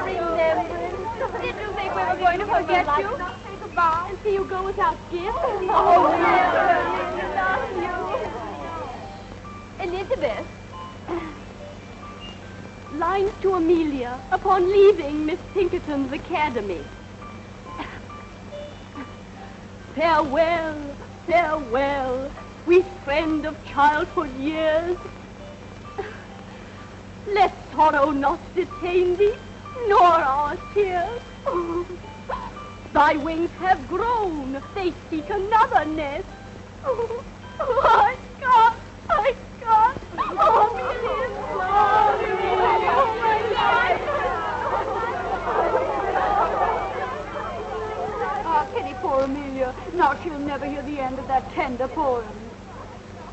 for remembrance. Did you think we were going to forget you? And see you go without gifts? Oh, never. Elizabeth. Lines to Amelia upon leaving Miss Pinkerton's academy. Farewell, farewell, sweet friend of childhood years. Let sorrow not detain thee, nor our tears. Thy wings have grown, they seek another nest. Oh, I can't. Oh, Amelia, oh, my God. Ah, pity poor Amelia. Now she'll never hear the end of that tender poem.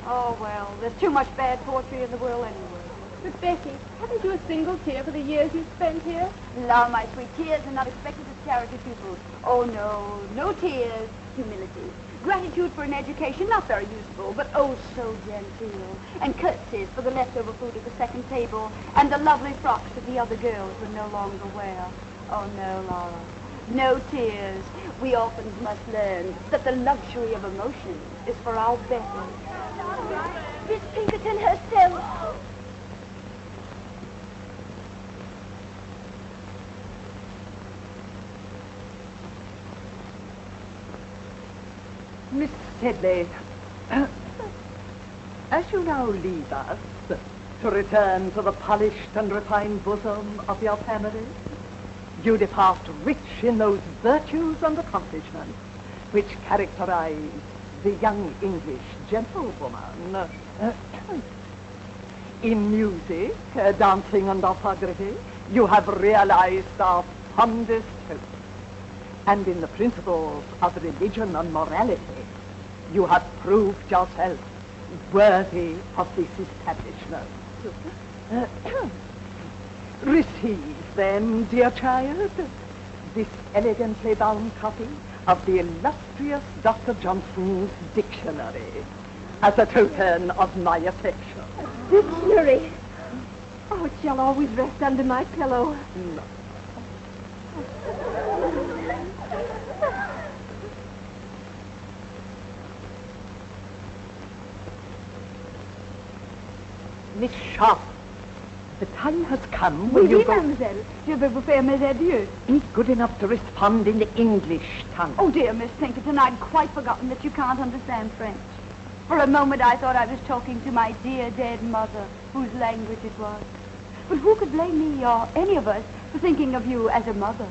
Oh, well, there's too much bad poetry in the world anyway. But Becky, haven't you a single tear for the years you've spent here? La, my sweet, tears are not expected as charity pupils. Oh, no tears. Humility. Gratitude for an education not very useful, but oh so genteel. And curtsies for the leftover food at the second table, and the lovely frocks that the other girls would no longer wear. Oh, no, Laura. No tears. We orphans must learn that the luxury of emotion is for our better. Miss Pinkerton herself. Miss Sedley, as you now leave us to return to the polished and refined bosom of your family, you depart rich in those virtues and accomplishments which characterize the young English gentlewoman. In music, dancing, and orthography, you have realized our fondest hopes. And in the principles of religion and morality, you have proved yourself worthy of this establishment. Receive, then, dear child, this elegantly bound copy of the illustrious Dr. Johnson's dictionary as a token of my affection. Dictionary? Oh, it shall always rest under my pillow. No. Miss Sharp, the time has come when you go... mademoiselle. Je vais vous faire mes adieux. Be good enough to respond in the English tongue. Oh, dear Miss Pinkerton, I'd quite forgotten that you can't understand French. For a moment, I thought I was talking to my dear dead mother, whose language it was. But who could blame me or any of us for thinking of you as a mother?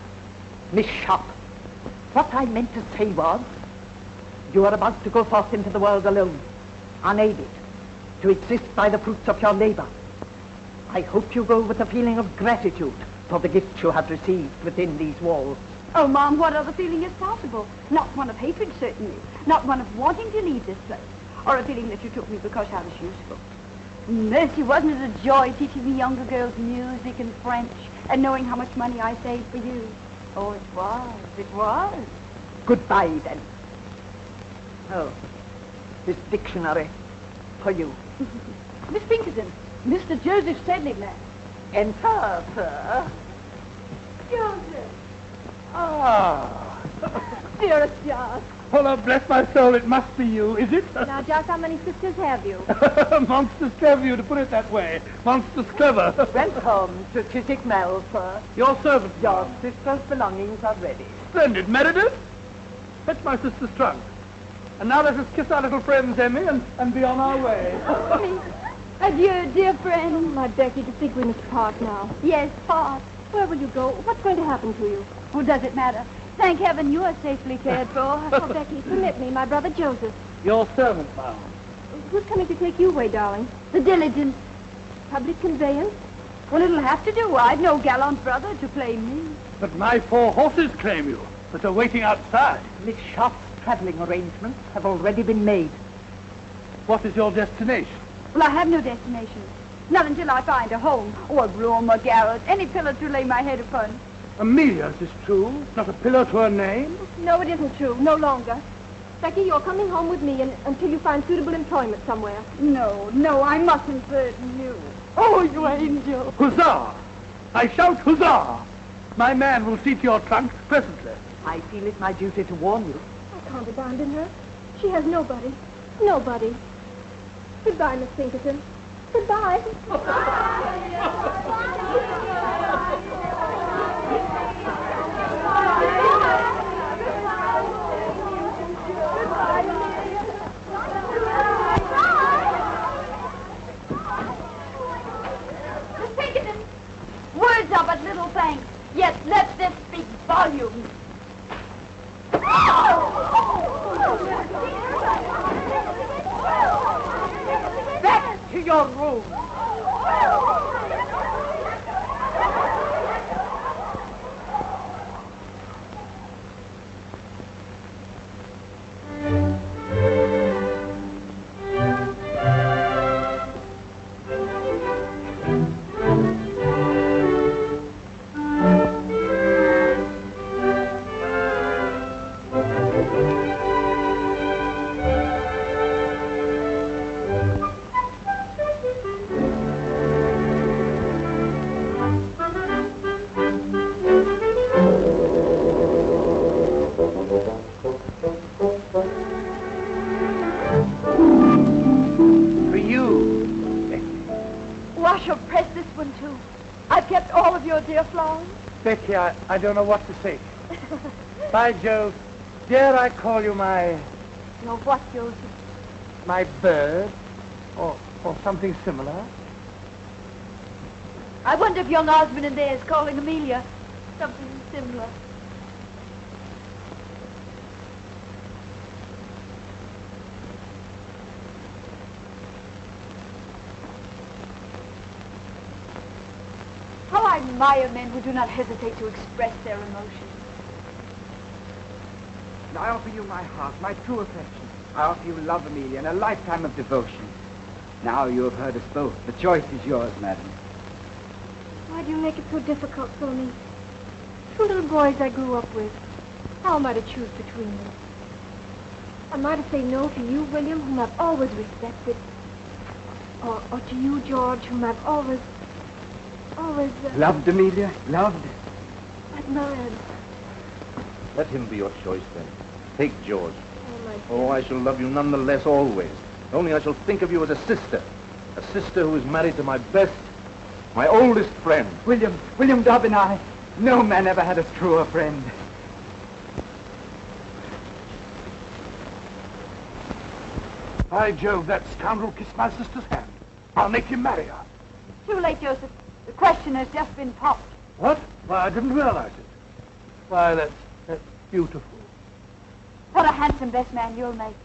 Miss Sharp, what I meant to say was, you are about to go forth into the world alone, unaided, to exist by the fruits of your labor. I hope you go with a feeling of gratitude for the gift you have received within these walls. Oh, Mom, what other feeling is possible? Not one of hatred, certainly. Not one of wanting to leave this place. Or a feeling that you took me because I was useful. Mercy, wasn't it a joy teaching the younger girls music and French and knowing how much money I saved for you? Oh, it was. Goodbye, then. Oh, this dictionary for you. Miss Pinkerton, Mr. Joseph Sedley, ma'am. Enter, sir. Joseph. Ah. Dearest Joss. Oh, bless my soul, it must be you, is it? Now, Joss, how many sisters have you? Monstrous clever of you to put it that way. Monstrous clever. Welcome to Chiswick Mall, sir. Your servant. Your sister's belongings are ready. Splendid. Meredith, fetch my sister's trunk. And now let us kiss our little friends, Emmy, and be on our way. Adieu, dear friend. My Becky, to think we must part now. Yes, part. Where will you go? What's going to happen to you? Well, does it matter? Thank heaven you are safely cared for. Oh, Becky, permit me, my brother Joseph. Your servant, ma'am. Who's coming to take you away, darling? The diligence. Public conveyance? Well, it'll have to do. I've no gallant brother to claim me. But my 4 horses claim you, that are waiting outside. Miss Sharp's traveling arrangements have already been made. What is your destination? Well, I have no destination. Not until I find a home, or a room, or garret, any pillar to lay my head upon. Amelia's is true, not a pillar to her name. No, it isn't true. No longer. Becky, you're coming home with me until you find suitable employment somewhere. No, I mustn't burden you. Oh, you angel. Huzzah! I shout huzzah! My man will see to your trunk presently. I feel it my duty to warn you. I can't abandon her. She has nobody. Nobody. Goodbye, Miss Pinkerton. Goodbye. Miss Pinkerton, words are but little thanks, yet let this speak volumes. Back to your room. Becky, I don't know what to say. By Jove, dare I call you my... Your what, Joseph? My bird? Or something similar? I wonder if young Osborne in there is calling Amelia something similar. How I admire men who do not hesitate to express their emotions. I offer you my heart, my true affection. I offer you love, Amelia, and a lifetime of devotion. Now you have heard us both. The choice is yours, madam. Why do you make it so difficult for me? Two little boys I grew up with. How am I to choose between them? Am I to say no to you, William, whom I've always respected? Or to you, George, whom I've always... Loved, Amelia? Loved? admired. Let him be your choice, then. Take George. Oh, my dear. Oh, I shall love you none the less always. Only I shall think of you as a sister who is married to my best, my oldest friend. William Dobb and I, no man ever had a truer friend. By Jove, that scoundrel kissed my sister's hand. I'll make him marry her. Too late, Joseph. The question has just been popped. What? Why, I didn't realize it. Why, that's beautiful. What a handsome best man you'll make.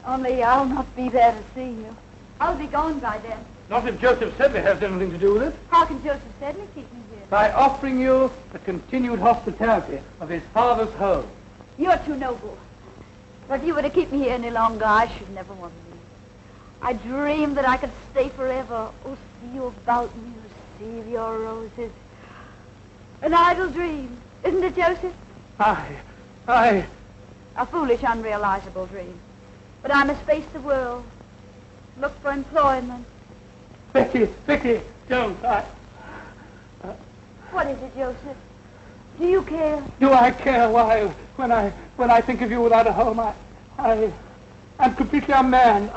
Only I'll not be there to see you. I'll be gone by then. Not if Joseph Sedley has anything to do with it. How can Joseph Sedley keep me here? By offering you the continued hospitality of his father's home. You're too noble. But if you were to keep me here any longer, I should never want to leave. I dreamed that I could stay forever. Oh, see you about me, receive your roses. An idle dream, isn't it, Joseph? I... A foolish, unrealizable dream. But I must face the world. Look for employment. Becky, don't. What is it, Joseph? Do you care? Do I care? Why, when I think of you without a home, I'm completely unmanned.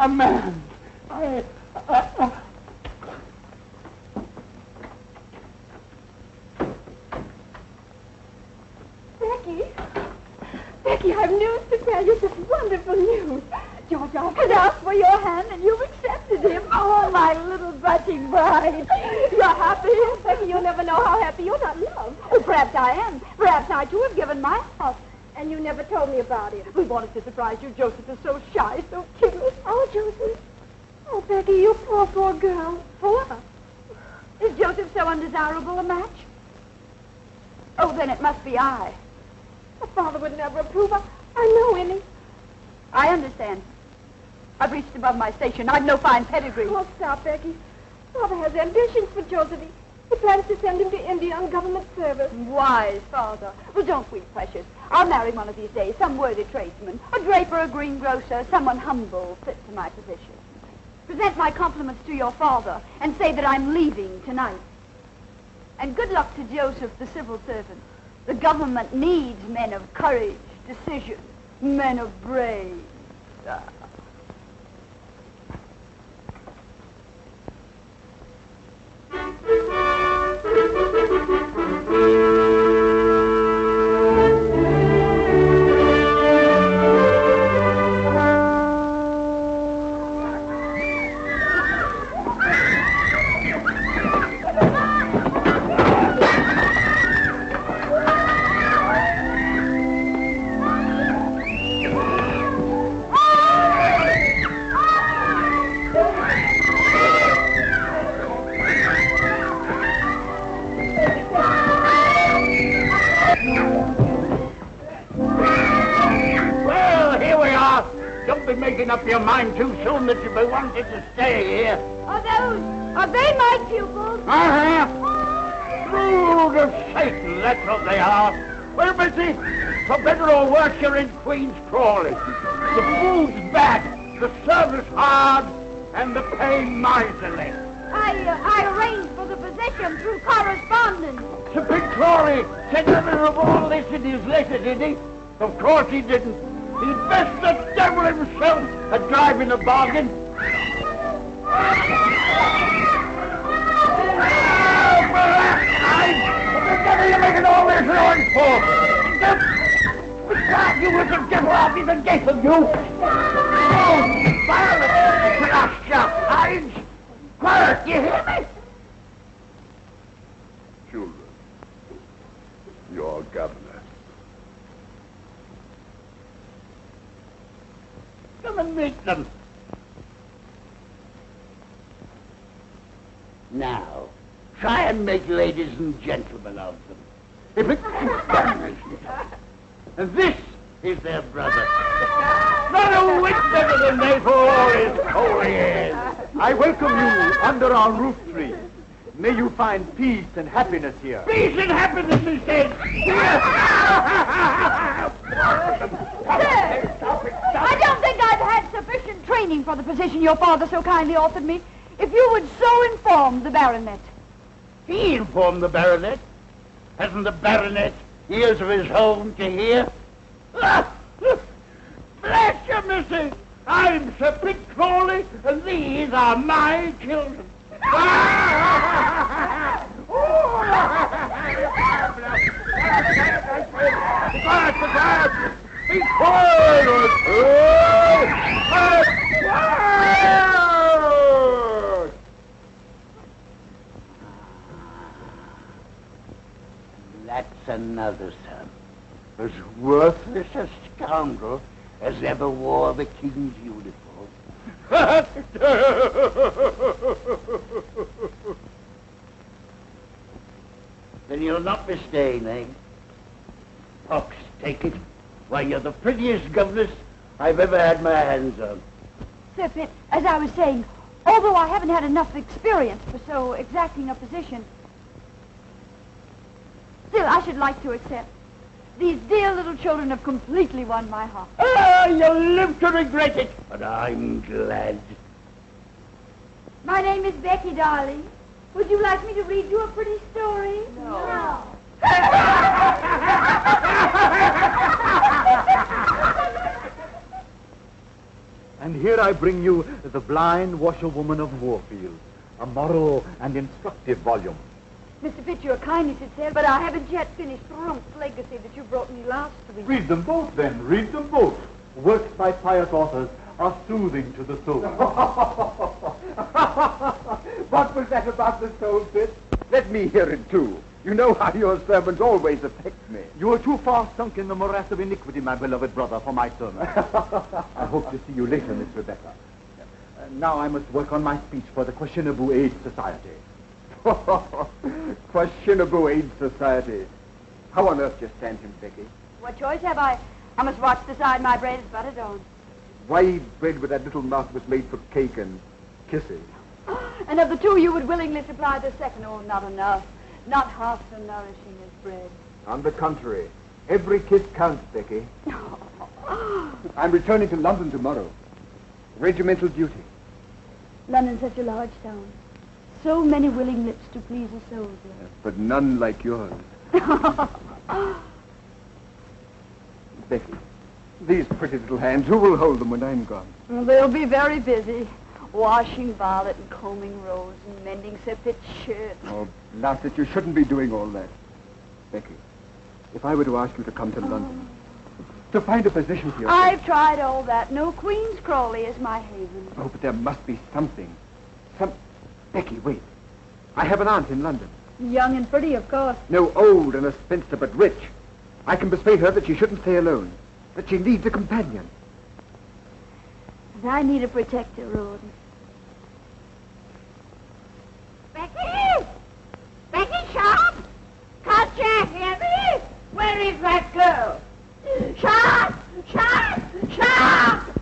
Becky, I've news to tell you. Just wonderful news. George Osborne asked for your hand, and you've accepted him. Oh, my little budding bride. You're happy? Becky, you'll never know how happy you're not loved. Oh, perhaps I am. Perhaps I, too, have given my heart. And you never told me about it. We wanted to surprise you. Joseph is so shy, so timid. Oh, Joseph. Oh, Becky, you poor girl. For what? Is Joseph so undesirable a match? Oh, then it must be I. My father would never approve. I know any. I understand. I've reached above my station. I've no fine pedigree. Oh, stop, Becky. Father has ambitions for Joseph. He plans to send him to India on government service. Wise father. Well, don't weep, precious. I'll marry one of these days, some worthy tradesman, a draper, a greengrocer, someone humble, fit to my position. Present my compliments to your father and say that I'm leaving tonight. And good luck to Joseph, the civil servant. The government needs men of courage, decision, men of brains. Up your mind too soon that you be wanted to stay here. Are they my pupils? Brood of Satan, that's what they are. Well, Missy, for better or worse, you're in Queen's Crawley. The food's bad, the service hard, and the pay miserly. I arranged for the position through correspondence. Sir Big Crawley said nothing of all this in his letter, did he? Of course he didn't. He'd best the devil himself at driving a bargain. The devil are you making all this noise for? Besides, you little devil, I'll be the death of you. Oh, violent, crush your hides. Quiet, you hear me? Children, your governor. Come and meet them. Now, try and make ladies and gentlemen of them. If it's and this is their brother. Not a whit better than they for all his holy years. I welcome you under our roof tree. May you find peace and happiness here. Peace and happiness, he said. I don't think I've had sufficient training for the position your father so kindly offered me. If you would so inform the baronet. He informed the baronet. Hasn't the baronet ears of his own to hear? Bless you, missy. I'm Sir Big Crawley, and these are my children. Quiet! Be quiet! That's another son. As worthless a scoundrel as ever wore the king's uniform. Then you'll not be staying, eh? Pox, take it. Why, you're the prettiest governess I've ever had my hands on. Sir Pitt, as I was saying, although I haven't had enough experience for so exacting a position, still I should like to accept. These dear little children have completely won my heart. Ah, you'll live to regret it, but I'm glad. My name is Becky, darling. Would you like me to read you a pretty story? No. And here I bring you The Blind Washerwoman of Warfield, a moral and instructive volume. Mr. Pitt, your kindness, it said, but I haven't yet finished Rump's legacy that you brought me last week. Read them both, then. Read them both. Works by pious authors are soothing to the soul. What was that about the soul, Pitt? Let me hear it, too. You know how your sermons always affect me. You are too far sunk in the morass of iniquity, my beloved brother, for my sermon. I hope to see you later, Miss Rebecca. Now I must work on my speech for the Questionable Aid Society. Questionable Aid Society. How on earth do you stand him, Becky? What choice have I? I must watch the side my bread is buttered on. Why bread with that little mouth was made for cake and kissing? And of the two, you would willingly supply the second. Oh, not enough. Not half so nourishing as bread. On the contrary, every kiss counts, Becky. I'm returning to London tomorrow. Regimental duty. London's such a large town. so many willing lips to please a soldier. Yes, but none like yours. Becky, these pretty little hands, who will hold them when I'm gone? They'll be very busy. Washing Violet and combing Rose and mending Sir Pitt's shirts. Oh, Blasted, you shouldn't be doing all that. Becky, if I were to ask you to come to London, to find a position for yourself... I've tried all that. No Queen's Crawley is my haven. Oh, but there must be something. Becky, wait. I have an aunt in London. Young and pretty, of course. No, old and a spinster, but rich. I can persuade her that she shouldn't stay alone, that she needs a companion. And I need a protector, Rawdon. Becky! Becky Sharp! Can't you hear me? Where is that girl? Sharp! Sharp! Sharp!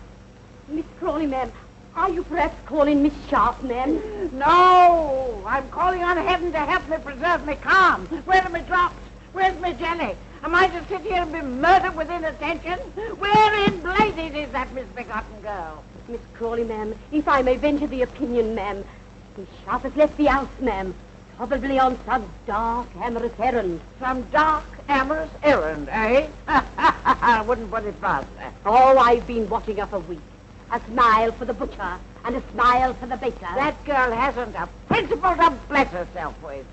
Miss Crawley, ma'am, are you perhaps calling Miss Sharp, ma'am? No! I'm calling on heaven to help me preserve me calm. Where are my drops? Where's my jelly? Am I to sit here and be murdered with inattention? Where in blazes is that misbegotten girl? Miss Crawley, ma'am, if I may venture the opinion, ma'am, Miss Sharp has left the house, ma'am, probably on some dark, amorous errand. Some dark, amorous errand, eh? I wouldn't put it past her. Oh, I've been watching her for weeks. A smile for the butcher and a smile for the baker. That girl hasn't a principle to bless herself with.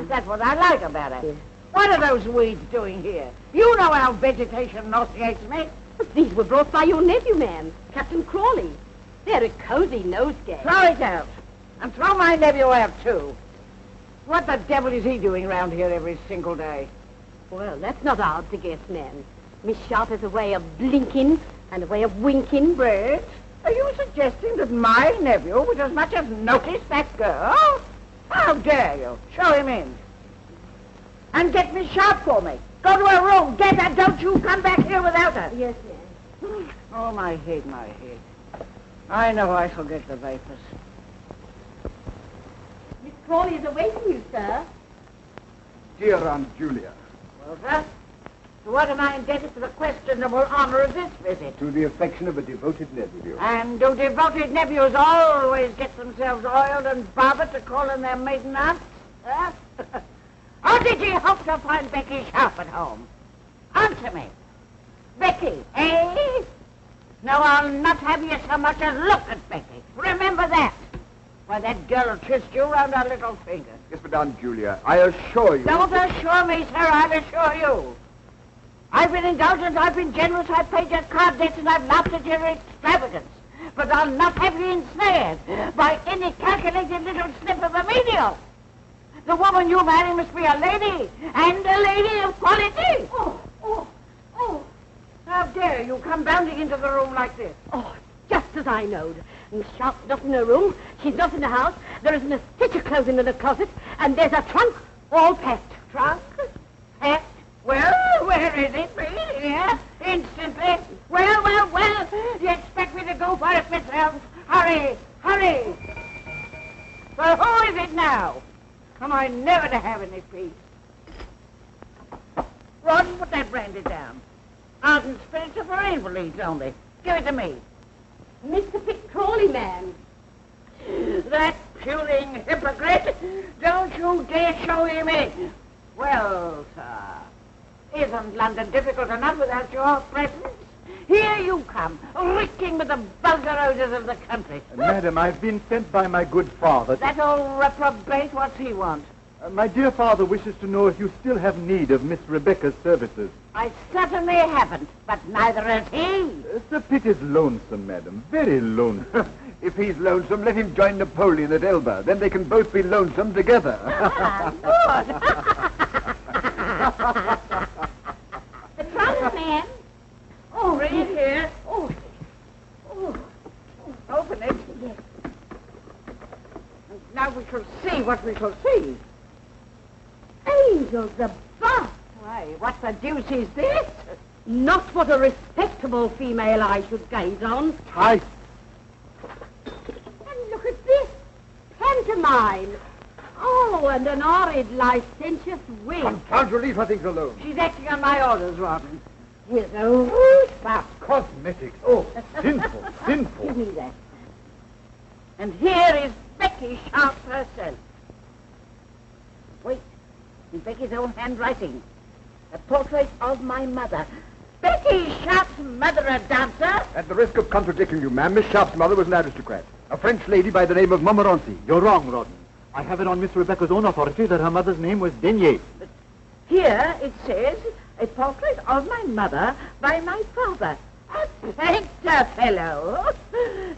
That's what I like about her. Yeah. What are those weeds doing here? You know how vegetation nauseates me. These were brought by your nephew, ma'am, Captain Crawley. They're a cozy nosegay. Throw it out. And throw my nephew out, too. What the devil is he doing round here every single day? Well, that's not hard to guess, ma'am. Miss Sharp has a way of blinking and a way of winking. Brett, are you suggesting that my nephew would as much as notice that girl? How dare you? Show him in. And get Miss Sharp for me. Go to her room. Get her. Don't you come back here without her. Yes, ma'am. Oh, my head, my head. I know I shall get the vapors. Miss Crawley is awaiting you, sir. Dear Aunt Julia. Well, sir, to what am I indebted for the questionable honor of this visit? To the affection of a devoted nephew. And do devoted nephews always get themselves oiled and barbered to call in their maiden aunts? Huh? Or did you hope to find Becky Sharp at home? Answer me. Becky, eh? No, I'll not have you so much as look at Becky. Remember that. Why, that girl will twist you round her little finger. Yes, but Aunt Julia, I assure you... Don't assure me, sir. I'll assure you. I've been indulgent, I've been generous, I've paid your card debts, and I've laughed at your extravagance. But I'll not have you ensnared by any calculated little snip of a menial. The woman you marry must be a lady, and a lady of quality. Oh. How dare you come bounding into the room like this? Oh, just as I knowed. Miss Sharp's not in her room. She's not in the house. There isn't a stitch of clothing in the closet. And there's a trunk all packed. Trunk? Packed? Well, where is it, please? Here? Instantly? Well. You expect me to go for it myself? Hurry. Well, who is it now? Am I never to have any peace? Rawdon, put that brandy down. Ardent spirits are for invalids only. Give it to me. Mr. Pitt Crawley, ma'am. That puling hypocrite! Don't you dare show him in. Well, sir, isn't London difficult enough without your presence? Here you come, reeking with the vulgar odors of the country. Madam, I've been sent by my good father. That old reprobate, what's he want? My dear father wishes to know if you still have need of Miss Rebecca's services. I certainly haven't, but neither has he. Sir Pitt is lonesome, madam, very lonesome. If he's lonesome, let him join Napoleon at Elba. Then they can both be lonesome together. Good. The trunk, ma'am. Oh, bring it here. Oh. Open it. Yes. And now we shall see what we shall see. Angels above! Why, what the deuce is this? Not what a respectable female eye should gaze on. Tight. And look at this. Pantomime. Oh, and an horrid, licentious wig. Can't you leave her things alone? She's acting on my orders, Rawdon. With a root That's cosmetics. Oh, sinful. Give me that. And here is Becky Sharp herself. in Becky's own handwriting. A portrait of my mother. Becky Sharp's mother a dancer? At the risk of contradicting you, ma'am, Miss Sharp's mother was an aristocrat. A French lady by the name of Montmorency. You're wrong, Rawdon. I have it on Miss Rebecca's own authority that her mother's name was Denier. But here it says, a portrait of my mother by my father. A painter fellow.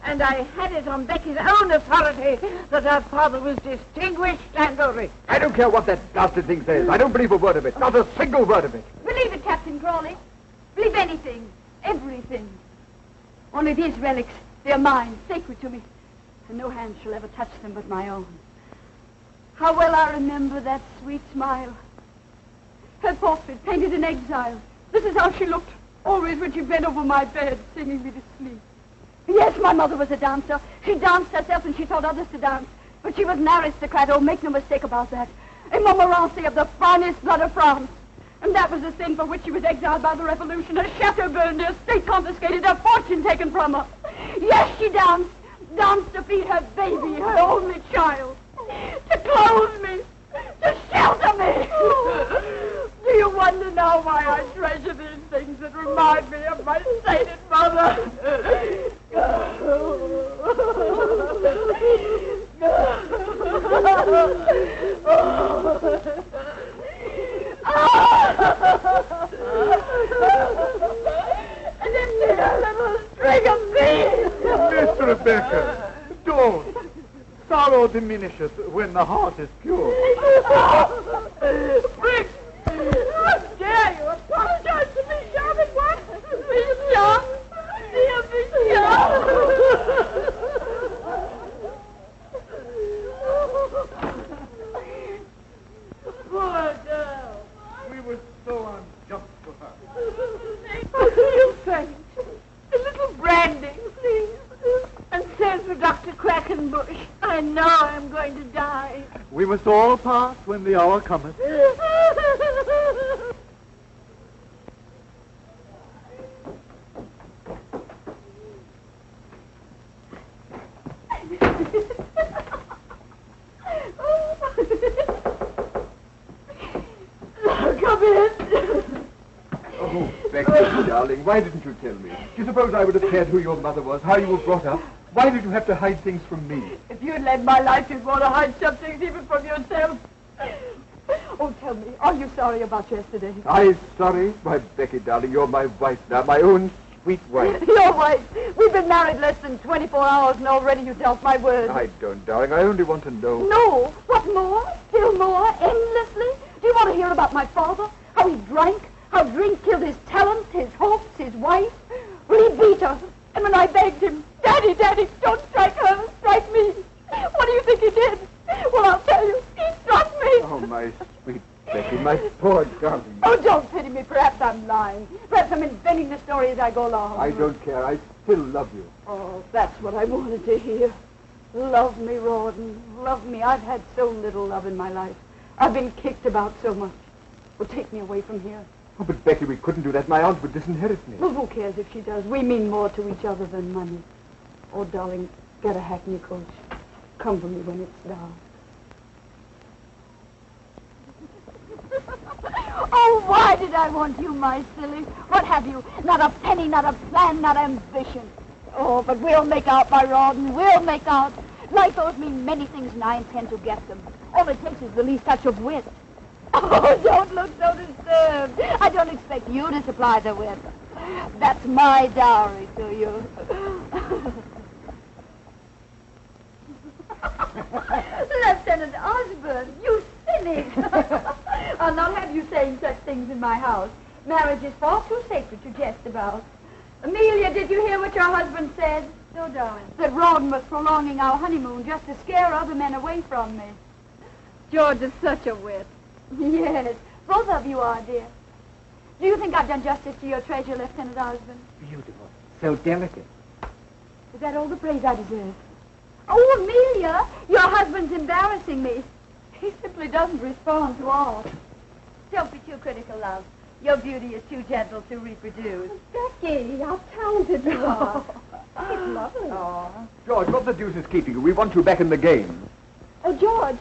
And I had it on Becky's own authority that her father was distinguished and rich. I don't care what that bastard thing says. I don't believe a word of it. Not a single word of it. Believe it, Captain Crawley. Believe anything. Everything. Only these relics, they're mine, sacred to me. And no hand shall ever touch them but my own. How well I remember that sweet smile. Her portrait, painted in exile. This is how she looked, always when she bent over my bed, singing me to sleep. Yes, my mother was a dancer. She danced herself and she taught others to dance. But she was an aristocrat, oh, make no mistake about that. A Montmorency of the finest blood of France. And that was the sin for which she was exiled by the Revolution. Her chateau burned, her estate confiscated, her fortune taken from her. Yes, she danced. Danced to feed her baby, her only child. To clothe me. To shelter me. Do you wonder now why I treasure these things that remind me of my sainted mother? And then a little string of beads. Miss Rebecca, don't. Sorrow diminishes when the heart is pure. Brick! How dare you apologize to me, Sharp, what? Miss Sharp? Dear Miss Sharp? Poor girl. We were so unjust to her. You faint. A little brandy, please. And send for Dr. Quackenbush. I know I'm going to die. We must all pass when the hour cometh. Come in. Oh, Becky, darling, why didn't you tell me? Do you suppose I would have cared who your mother was, how you were brought up? Why did you have to hide things from me? If you had led my life, you'd want to hide some things even from yourself. Oh, tell me, are you sorry about yesterday? I'm sorry, my Becky, darling. You're my wife now, my own sweet wife. Your wife. We've been married less than 24 hours, and already you doubt my word. I don't, darling. I only want to know. No. What more? Still more? Endlessly? Do you want to hear about my father? How he drank? How drink killed his talents, his hopes, his wife? Well, he beat her. And when I begged him, Daddy, Daddy, don't strike her, strike me. What do you think he did? Well, I'll tell you. He struck me. Oh, my sweet Becky, my poor darling. Oh, don't pity me. Perhaps I'm lying. Perhaps I'm inventing the story as I go along. I don't care. I still love you. Oh, that's what I wanted to hear. Love me, Rawdon. Love me. I've had so little love in my life. I've been kicked about so much. Well, take me away from here. Oh, but Becky, we couldn't do that. My aunt would disinherit me. Well, who cares if she does? We mean more to each other than money. Oh, darling, get a hackney coach. Come for me when it's dark. Oh, why did I want you, my silly? What have you? Not a penny, not a plan, not ambition. Oh, but we'll make out, my Rawdon. We'll make out. Life owes me many things, and I intend to get them. All it takes is the least touch of wit. Oh, don't look so disturbed. I don't expect you to supply the wit. That's my dowry to you. Lieutenant Osborne, you cynic. I'll not have you saying such things in my house. Marriage is far too sacred to jest about. Amelia, did you hear what your husband said? No, darling. That Rawdon was prolonging our honeymoon just to scare other men away from me. George is such a wit. Yes, both of you are, dear. Do you think I've done justice to your treasure, Lieutenant Osborne? Beautiful. So delicate. Is that all the praise I deserve? Oh, Amelia, your husband's embarrassing me. He simply doesn't respond to all. Don't be too critical, love. Your beauty is too gentle to reproduce. Becky, how talented you are. It's lovely. George, what the deuce is keeping you? We want you back in the game. Oh, George,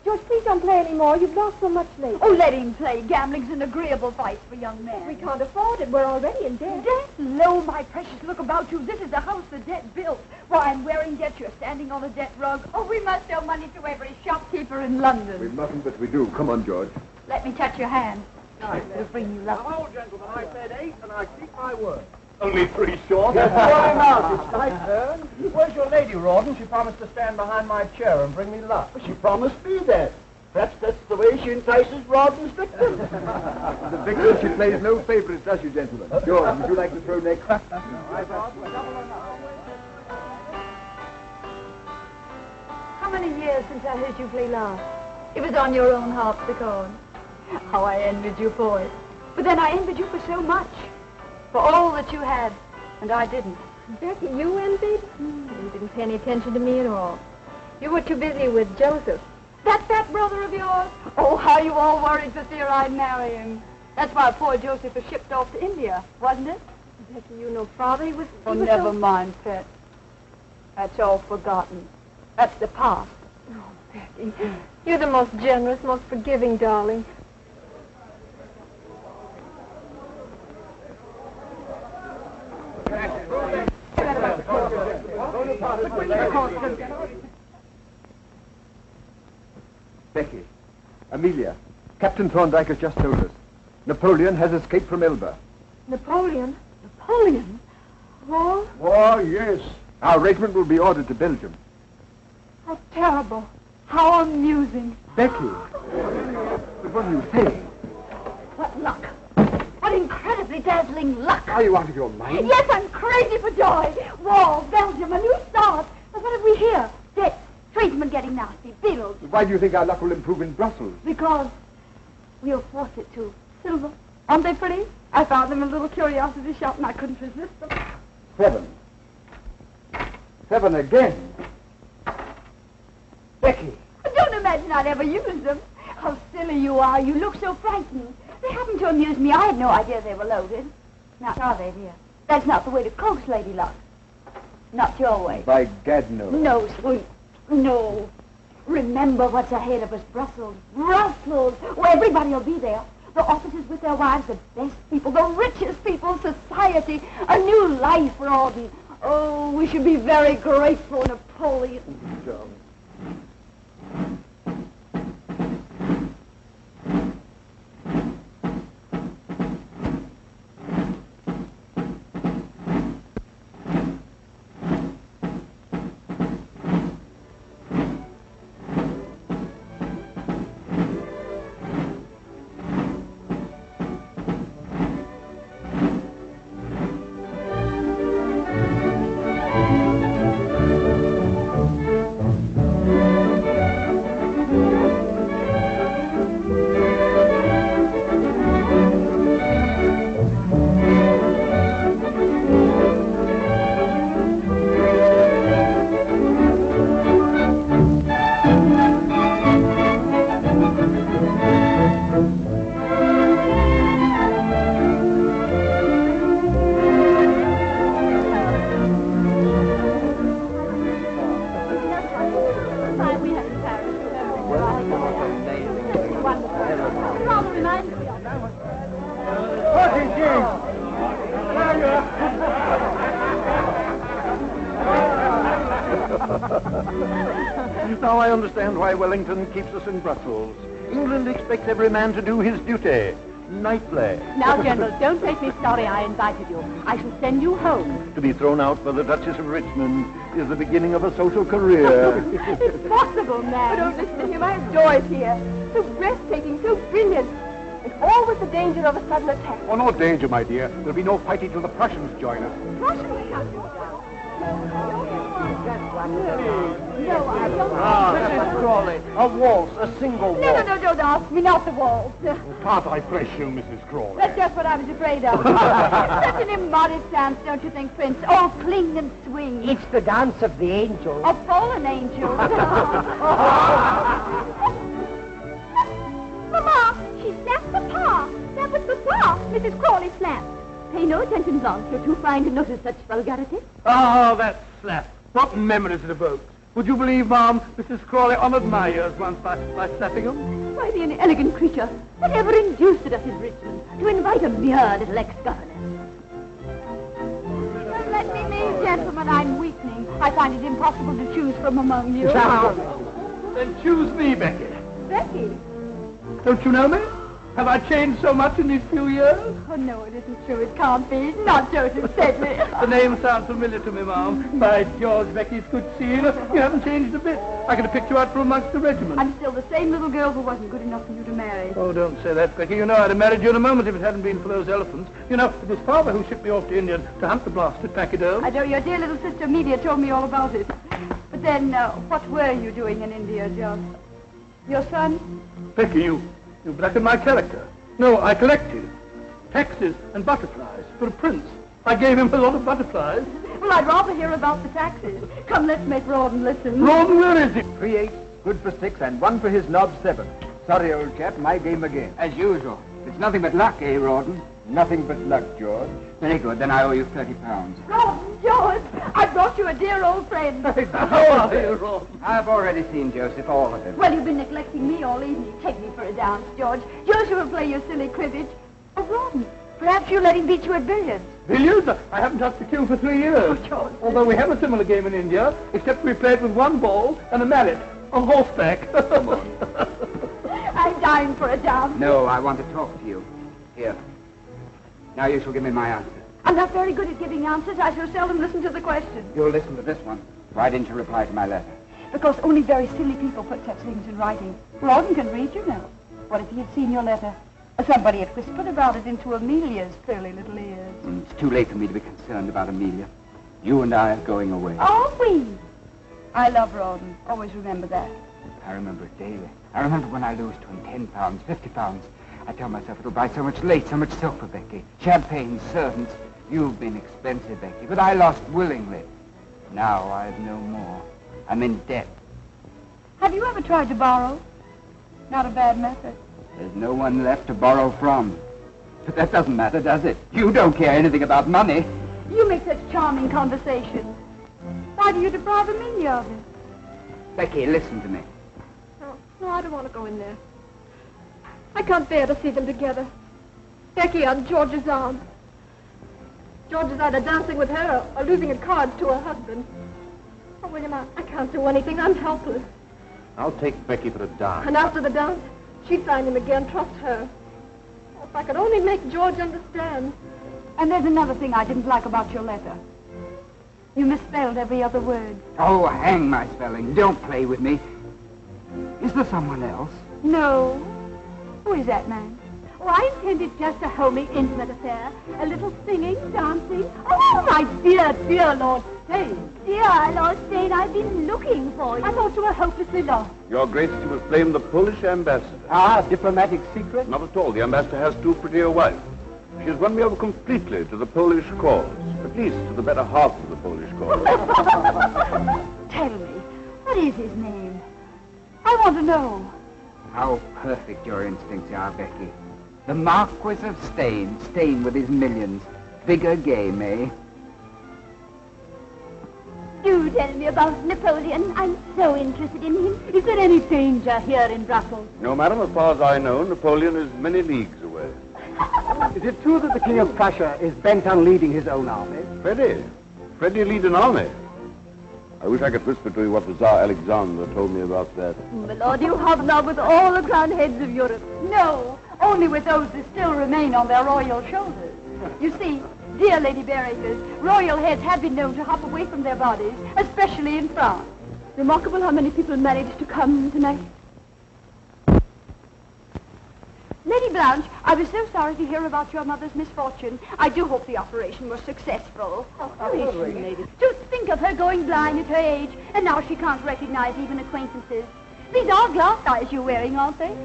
George, please don't play anymore. You've lost so much lately. Oh, let him play. Gambling's an agreeable vice for young men. We can't afford it. We're already in debt. Debt? Lo, my precious, look about you. This is the house the debt built. Why, I'm wearing debt. You're standing on a debt rug. Oh, we must owe money to every shopkeeper in London. We mustn't, but we do. Come on, George. Let me touch your hand. It'll bring you luck. Now, gentlemen, I said 8, and I keep my word. Only 3 short. Yes, I'm out. It's my turn. Where's your lady, Rawdon? She promised to stand behind my chair and bring me luck. She promised me that. Perhaps that's the way she entices Rawdon's victims. The victor, she plays no favorites, does she, gentlemen? George, would you like to throw next? How many years since I heard you play last? It was on your own harpsichord. How I envied you for it. But then I envied you for so much. For all that you had, and I didn't. Becky, you envied? You didn't pay any attention to me at all. You were too busy with Joseph. That fat brother of yours? Oh, how you all worried for fear I'd marry him. That's why poor Joseph was shipped off to India, wasn't it? Becky, you know father, he was never mind, pet. That's all forgotten. That's the past. Oh, Becky, you're the most generous, most forgiving darling. Becky, Amelia, Captain Thorndyke has just told us. Napoleon has escaped from Elba. Napoleon? Napoleon? War? Oh, yes. Our regiment will be ordered to Belgium. How terrible. How amusing. Becky, but what are you saying? What luck. What incredibly dazzling luck. Are you out of your mind? Yes, I'm crazy for joy. War, Belgium, a new start. But what have we here? Debt, tradesmen getting nasty, bills. Why do you think our luck will improve in Brussels? Because we'll force it to. Silver. Aren't they pretty? I found them in a little curiosity shop and I couldn't resist them. 7. 7 again. Becky. Don't imagine I'd ever use them. How silly you are. You look so frightened. They happened to amuse me. I had no idea they were loaded. Now, are they, dear? That's not the way to coax Lady Luck. Not your way. By gad, no. No, sweet. No. Remember what's ahead of us, Brussels. Brussels! Oh, everybody will be there. The officers with their wives, the best people, the richest people, society. A new life, Rawdon. Oh, we should be very grateful, Napoleon. Now I understand why Wellington keeps us in Brussels. England expects every man to do his duty. Nightly. Now, General, don't make me sorry I invited you. I shall send you home. To be thrown out by the Duchess of Richmond is the beginning of a social career. It's possible, man. Oh, don't listen to him. I have Joyce here. So breathtaking, so brilliant. And all with the danger of a sudden attack. Oh, no danger, my dear. There'll be no fighting till the Prussians join us. Russians? No, I don't. Mrs. Crawley, a waltz, a single waltz. No, don't ask me, not the waltz. Can't I press you, Mrs. Crawley? That's just what I was afraid of. Such an immodest dance, don't you think, Prince? Oh, cling and swing. It's the dance of the angels. Of fallen angels. Mama, she slapped Papa. That was Papa. Mrs. Crawley slapped. Pay no attention, Blanche. You're too fine to notice such vulgarity. Oh, that slap. What memories it evokes. Would you believe, Ma'am, Mrs. Crawley honoured my ears once by slapping them? Why, the inelegant creature, whatever induced it at his Richmond to invite a mere little ex-governess? Well, let me be, gentlemen, I'm weakening. I find it impossible to choose from among you. Then choose me, Becky. Becky? Don't you know me? Have I changed so much in these few years? Oh, no, it isn't true. It can't be. Not Joseph Sedley. The name sounds familiar to me, Ma'am. By George, Becky, it's good to see you. You haven't changed a bit. I could have picked you out from amongst the regiment. I'm still the same little girl who wasn't good enough for you to marry. Oh, don't say that, Becky. You know, I'd have married you in a moment if it hadn't been for those elephants. You know, it was Father who shipped me off to India to hunt the blasted pachyderm. I know your dear little sister Amelia told me all about it. But then, what were you doing in India, John? Your son? Becky, you blackened my character. No, I collected taxes and butterflies for a prince. I gave him a lot of butterflies. Well, I'd rather hear about the taxes. Come, let's make Rawdon listen. Rawdon, where is he? 3-8, good for 6, and 1 for his knob 7. Sorry, old chap, my game again. As usual. It's nothing but luck, eh, Rawdon? Nothing but luck, George. Very good, then I owe you £30. Rawdon, George, I brought you a dear old friend. How are you, Rawdon? I've already seen Joseph, all of him. Well, you've been neglecting me all evening. Take me for a dance, George. Joseph will play your silly cribbage. Oh, Rawdon, perhaps you'll let him beat you at billiards. Billiards? I haven't touched the cue for 3 years. Oh, George. Although we have a similar game in India, except we played with 1 ball and a mallet on horseback. I'm dying for a dance. No, I want to talk to you. Here. Now you shall give me my answer. I'm not very good at giving answers. I shall seldom listen to the question. You'll listen to this one. Why didn't you reply to my letter? Because only very silly people put such things in writing. Rawdon can read, you know. What if he had seen your letter? Somebody had whispered about it into Amelia's fairly little ears. It's too late for me to be concerned about Amelia. You and I are going away. Are we? I love Rawdon. Always remember that. I remember it daily. I remember when I lose to him £10, £50. I tell myself it'll buy so much lace, so much silk for Becky. Champagne, servants. You've been expensive, Becky, but I lost willingly. Now I've no more. I'm in debt. Have you ever tried to borrow? Not a bad method. There's no one left to borrow from. But that doesn't matter, does it? You don't care anything about money. You make such charming conversation. Why do you deprive Amelia of it? Becky, listen to me. No, I don't want to go in there. I can't bear to see them together. Becky on George's arm. George is either dancing with her or losing at cards to her husband. Oh, William, I can't do anything. I'm helpless. I'll take Becky for a dance. And after the dance, she'd find him again. Trust her. Oh, if I could only make George understand. And there's another thing I didn't like about your letter. You misspelled every other word. Oh, hang my spelling. Don't play with me. Is there someone else? No. Who is that man? Oh, I intended just a homely, intimate affair. A little singing, dancing. Oh, my dear Lord Steyne. Dear Lord Steyne, I've been looking for you. I thought you were hopelessly lost. Your Grace, you will blame the Polish ambassador. Ah, diplomatic secret? Not at all. The ambassador has too pretty a wife. She has won me over completely to the Polish cause. At least to the better half of the Polish cause. Tell me, what is his name? I want to know. How perfect your instincts are, Becky. The Marquis of Steyne, Steyne with his millions. Bigger game, eh? Do tell me about Napoleon. I'm so interested in him. Is there any danger here in Brussels? No, madam, as far as I know, Napoleon is many leagues away. Is it true that the King of Prussia is bent on leading his own army? Freddie lead an army. I wish I could whisper to you what the Tsar Alexander told me about that. My lord, you hobnob with all the crowned heads of Europe. No, only with those that still remain on their royal shoulders. You see, dear Lady Bareacres, royal heads have been known to hop away from their bodies, especially in France. Remarkable how many people managed to come tonight. Lady Blanche, I was so sorry to hear about your mother's misfortune. I do hope the operation was successful. Operation, lady. To think of her going blind at her age, and now she can't recognize even acquaintances. These are glass eyes you're wearing, aren't they?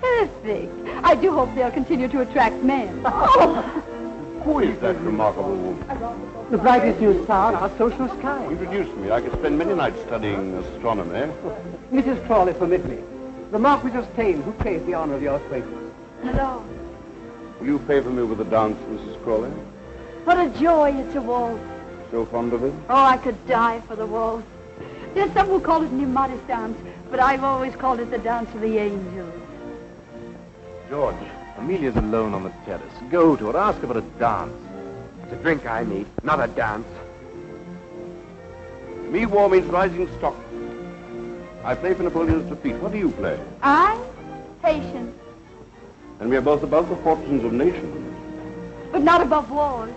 Perfect. I do hope they'll continue to attract men. Who is that remarkable woman? The brightest new star in our social sky. Introduce me. I could spend many nights studying astronomy. Mrs. Crawley, permit me. The Marquis of Steyne, who craves the honor of your acquaintance. Hello. Will you favor me with a dance, Mrs. Crawley? What a joy it's a waltz. So fond of it? Oh, I could die for the waltz. There's some who call it an immodest dance, but I've always called it the dance of the angels. George, Amelia's alone on the terrace. Go to her, ask her for a dance. It's a drink I need, not a dance. Me war means rising stock. I play for Napoleon's defeat. What do you play? I? Patience. And we are both above the fortunes of nations. But not above war.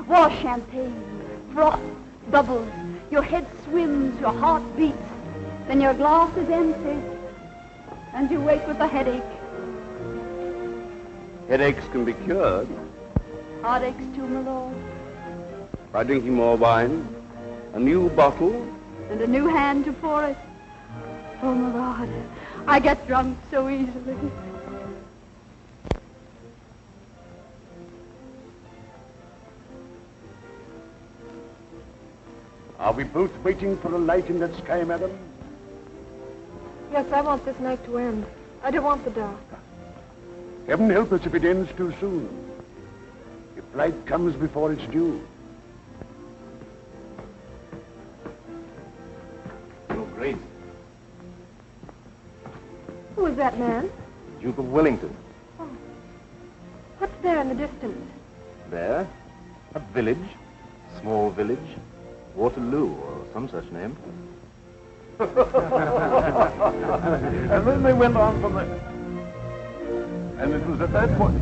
War champagne, froth, bubbles. Your head swims, your heart beats. Then your glass is empty. And you wake with a headache. Headaches can be cured. Heartaches too, my lord. By drinking more wine, a new bottle. And a new hand to pour it. Oh, my Lord, I get drunk so easily. Are we both waiting for a light in that sky, madam? Yes, I want this night to end. I don't want the dark. Heaven help us if it ends too soon. If light comes before it's due. Your Grace, Who is that man? Duke of Wellington. Oh. What's there in the distance? There, a village, small village, Waterloo, or some such name. And then they went on from there. And it was at that point...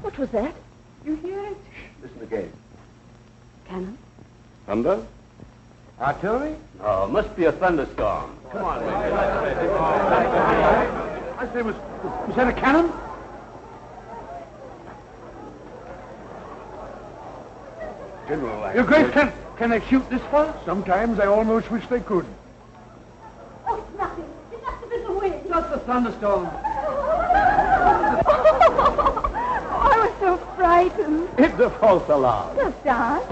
What was that? You hear it? Listen again. Cannon? Thunder? Artillery? Oh, must be a thunderstorm. Come on, I say, was that a cannon? General, Your Grace, can they shoot this far? Sometimes I almost wish they could. Oh, it's nothing. It must have been the wind. Just a thunderstorm. I was so frightened. It's a false alarm. Just dance.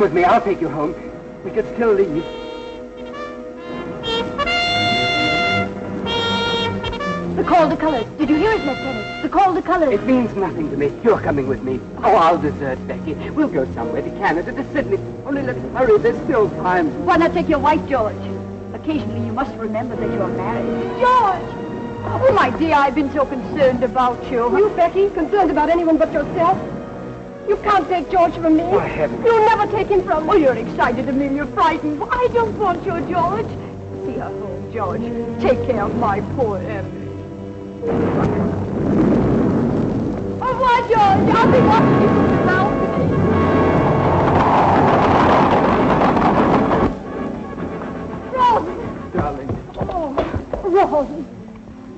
Come with me. I'll take you home. We could still leave. The call to colors. Did you hear it, Lieutenant? The call to colors. It means nothing to me. You're coming with me. Oh, I'll desert Becky. We'll go somewhere to Canada, to Sydney. Only let's hurry. There's still time. Why not take your wife, George? Occasionally you must remember that you're married. George! Oh, my dear, I've been so concerned about you. You, Becky, concerned about anyone but yourself? You can't take George from me. Oh, heavens. You'll never take him from me. Oh, you're excited and then you're frightened. I don't want you, George. See her home, George. Take care of my poor Emily. Au revoir, George. I'll be watching you from the balcony. Rawdon! Darling. Oh, Rawdon.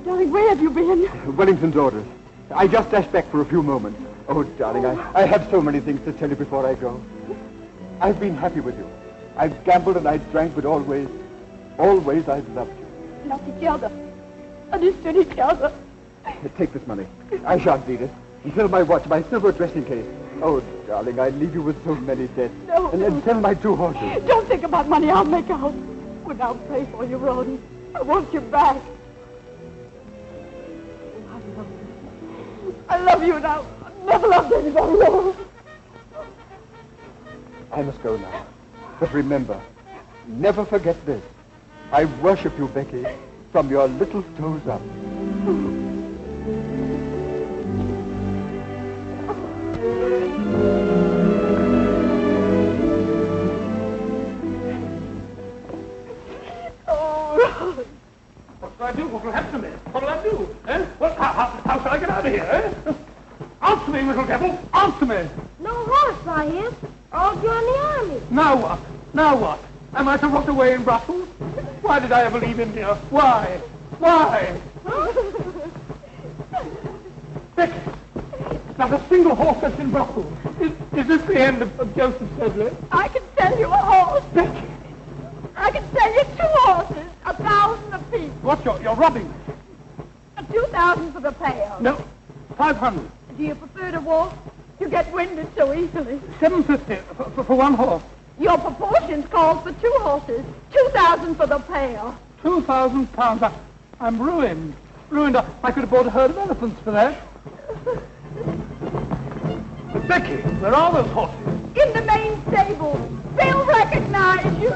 Darling, where have you been? Wellington's orders. I just dashed back for a few moments. Oh, darling, I have so many things to tell you before I go. I've been happy with you. I've gambled and I've drank, but always I've loved you. Loved each other. Understood each other. Take this money. I shan't need it. Until my watch, my silver dressing case. Oh, darling, I leave you with so many debts. No. And sell my 2 horses. Don't think about money. I'll make out. But I'll pray for you, Rawdon. I want you back. I love you now. I've never loved anybody more. I must go now. But remember, never forget this. I worship you, Becky, from your little toes up. What shall I do? What will happen to me? What will I do? Eh? Well, how shall I get out of here, eh? Answer me, little devil! Answer me! No horse, I hear. All join the army. Now what? Now what? Am I to rot away in Brussels? Why did I ever leave India? Why? Why? Becky, not a single horse that's in Brussels. Is this the end of Joseph Sedley? I can sell you a horse. Becky! I can sell you 2 horses, 1,000 apiece. What, you're robbing? 2,000 for the pair. No, 500. Do you prefer to walk? You get winded so easily. 750 for 1 horse. Your proportions call for 2 horses. 2,000 for the pair. £2,000. I'm ruined. Ruined. I could have bought a herd of elephants for that. But Becky, where are those horses? In the main stable. They'll recognize you.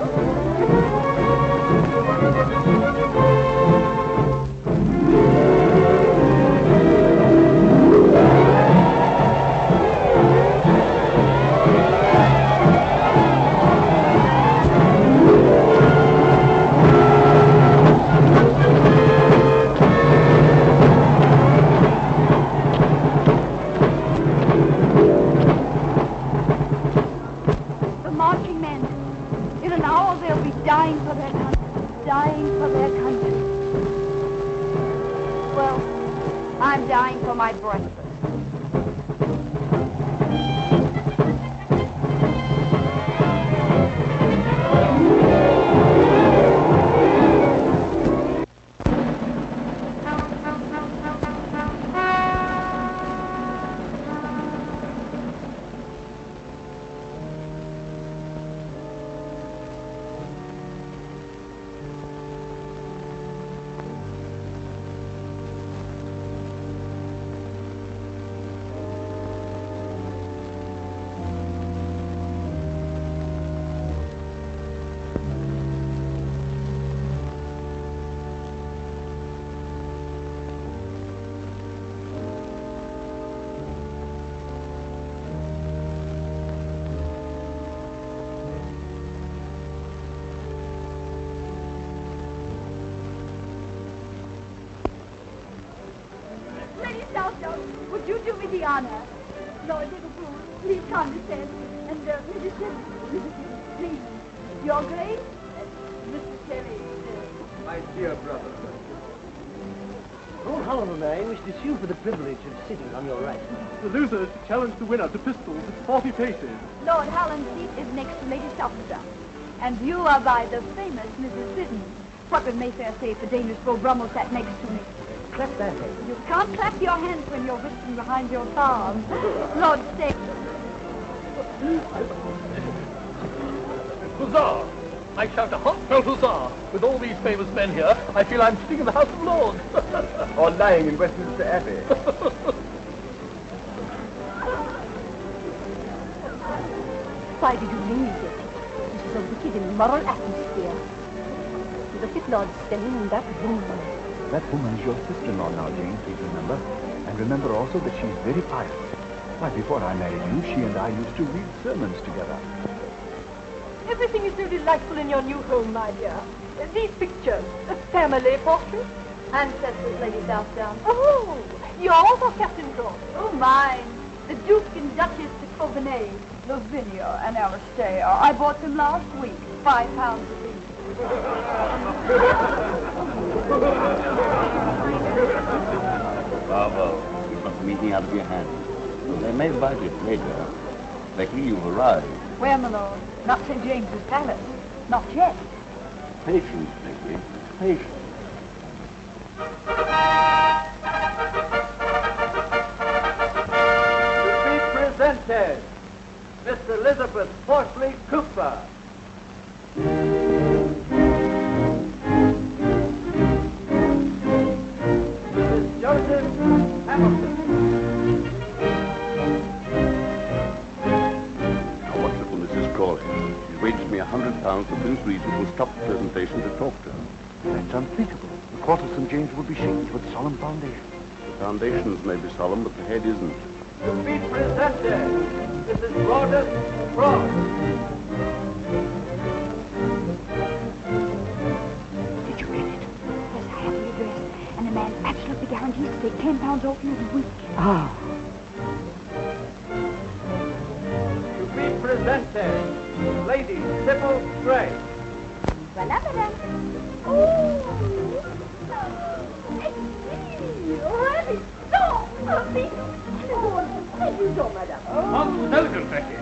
Dying for their country. Dying for their country. Well, I'm dying for my breakfast. Would you do me the honor? Lord Liverpool, please condescend. And Mrs. Sedley, please. Your Grace, Mr. Terry. My dear brother. Lord Holland and I wish to sue for the privilege of sitting on your right. The loser is to challenge the winner to pistols at 40 paces. Lord Holland's seat is next to Lady Selfster. And you are by the famous Mrs. Siddons. What would Mayfair say if the Danish Beau Brummel sat next to me? Clap that head. You can't clap your hands when you're whistling behind your arms. Lord Steyne. Huzzah! I shout a heartfelt huzzah. With all these famous men here, I feel I'm sitting in the House of Lords. Or lying in Westminster Abbey. Why did you leave it? This is a wicked, immoral atmosphere. Look at Lord Steyne and that woman. That woman is your sister-in-law now, Jane, please remember. And remember also that she's very pious. Why, before I married you, she and I used to read sermons together. Everything is so delightful in your new home, my dear. These pictures, the family portraits. Ancestors, Lady Southdown. Oh, yours or Captain Crawley? Oh, mine. The Duke and Duchess de Coveney, Lavinia and Aristaea. I bought them last week, £5 apiece. Bravo. You've got the meeting out of your hands. Well, they may bite it later. Becky, you've arrived. Where, my lord? Not St. James's Palace. Not yet. Patience, Becky. Patience. To be presented, Miss Elizabeth Horsley Cooper. Mrs. Joseph Hamilton. Now, what's little Mrs. Crawley? She's waged me £100 for Prince Regent will stop the presentation to talk to her. That's unthinkable. The court of St. James will be shaken with solemn foundation. The foundations may be solemn, but the head isn't. To be presented, Mrs. Rawdon Crawley. Did you read it? Yes, I have the address. And the man absolutely guarantees to take £10 off you every week. Ah. To be presented, Lady Sybil Gray. Voilà, madame. Already so happy. Thank you so, madame. Most elegant, Becky.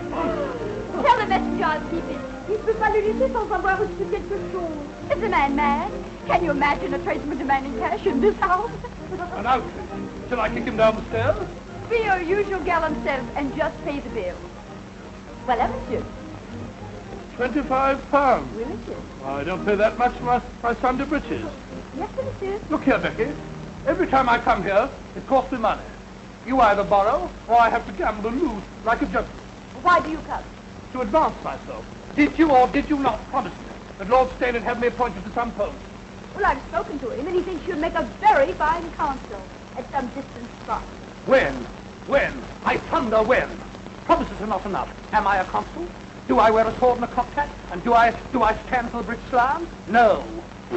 Tell the messenger I'll keep it. Il ne peut pas le laisser sans avoir reçu quelque chose. Is the man mad? Can you imagine a tradesman demanding cash in this house? An outrage. Shall I kick him down the stairs? Be your usual gallant self and just pay the bill. Voilà, monsieur. £25. Oui, monsieur. I don't pay that much for my Sunday breeches. Yes, monsieur. Look here, Becky. Every time I come here, it costs me money. You either borrow, or I have to gamble and lose like a gentleman. Why do you come? To advance myself. Did you or did you not promise me that Lord Steyne would have me appointed to some post? Well, I've spoken to him, and he thinks you'd make a very fine consul at some distant spot. When? When? I thunder when? Promises are not enough. Am I a consul? Do I wear a sword and a cocked hat? And do I stand for the British Lion? No.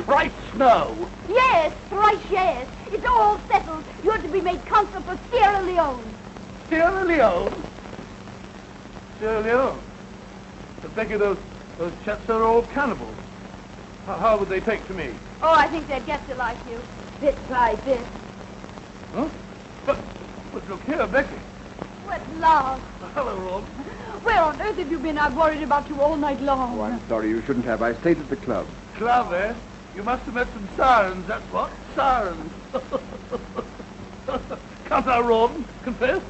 Thrice no. Yes, thrice yes. It's all settled. You're to be made consul for Sierra Leone. Sierra Leone? Sierra Leone? But Becky, those chaps are all cannibals. How would they take to me? Oh, I think they'd get to like you, bit by bit. Huh? But look here, Becky. What love. Hello, Rawdon. Where on earth have you been? I've worried about you all night long. Oh, I'm sorry, you shouldn't have. I stayed at the club. Club, eh? You must have met some sirens, that's what. Sirens. Come now, Rawdon. Confess.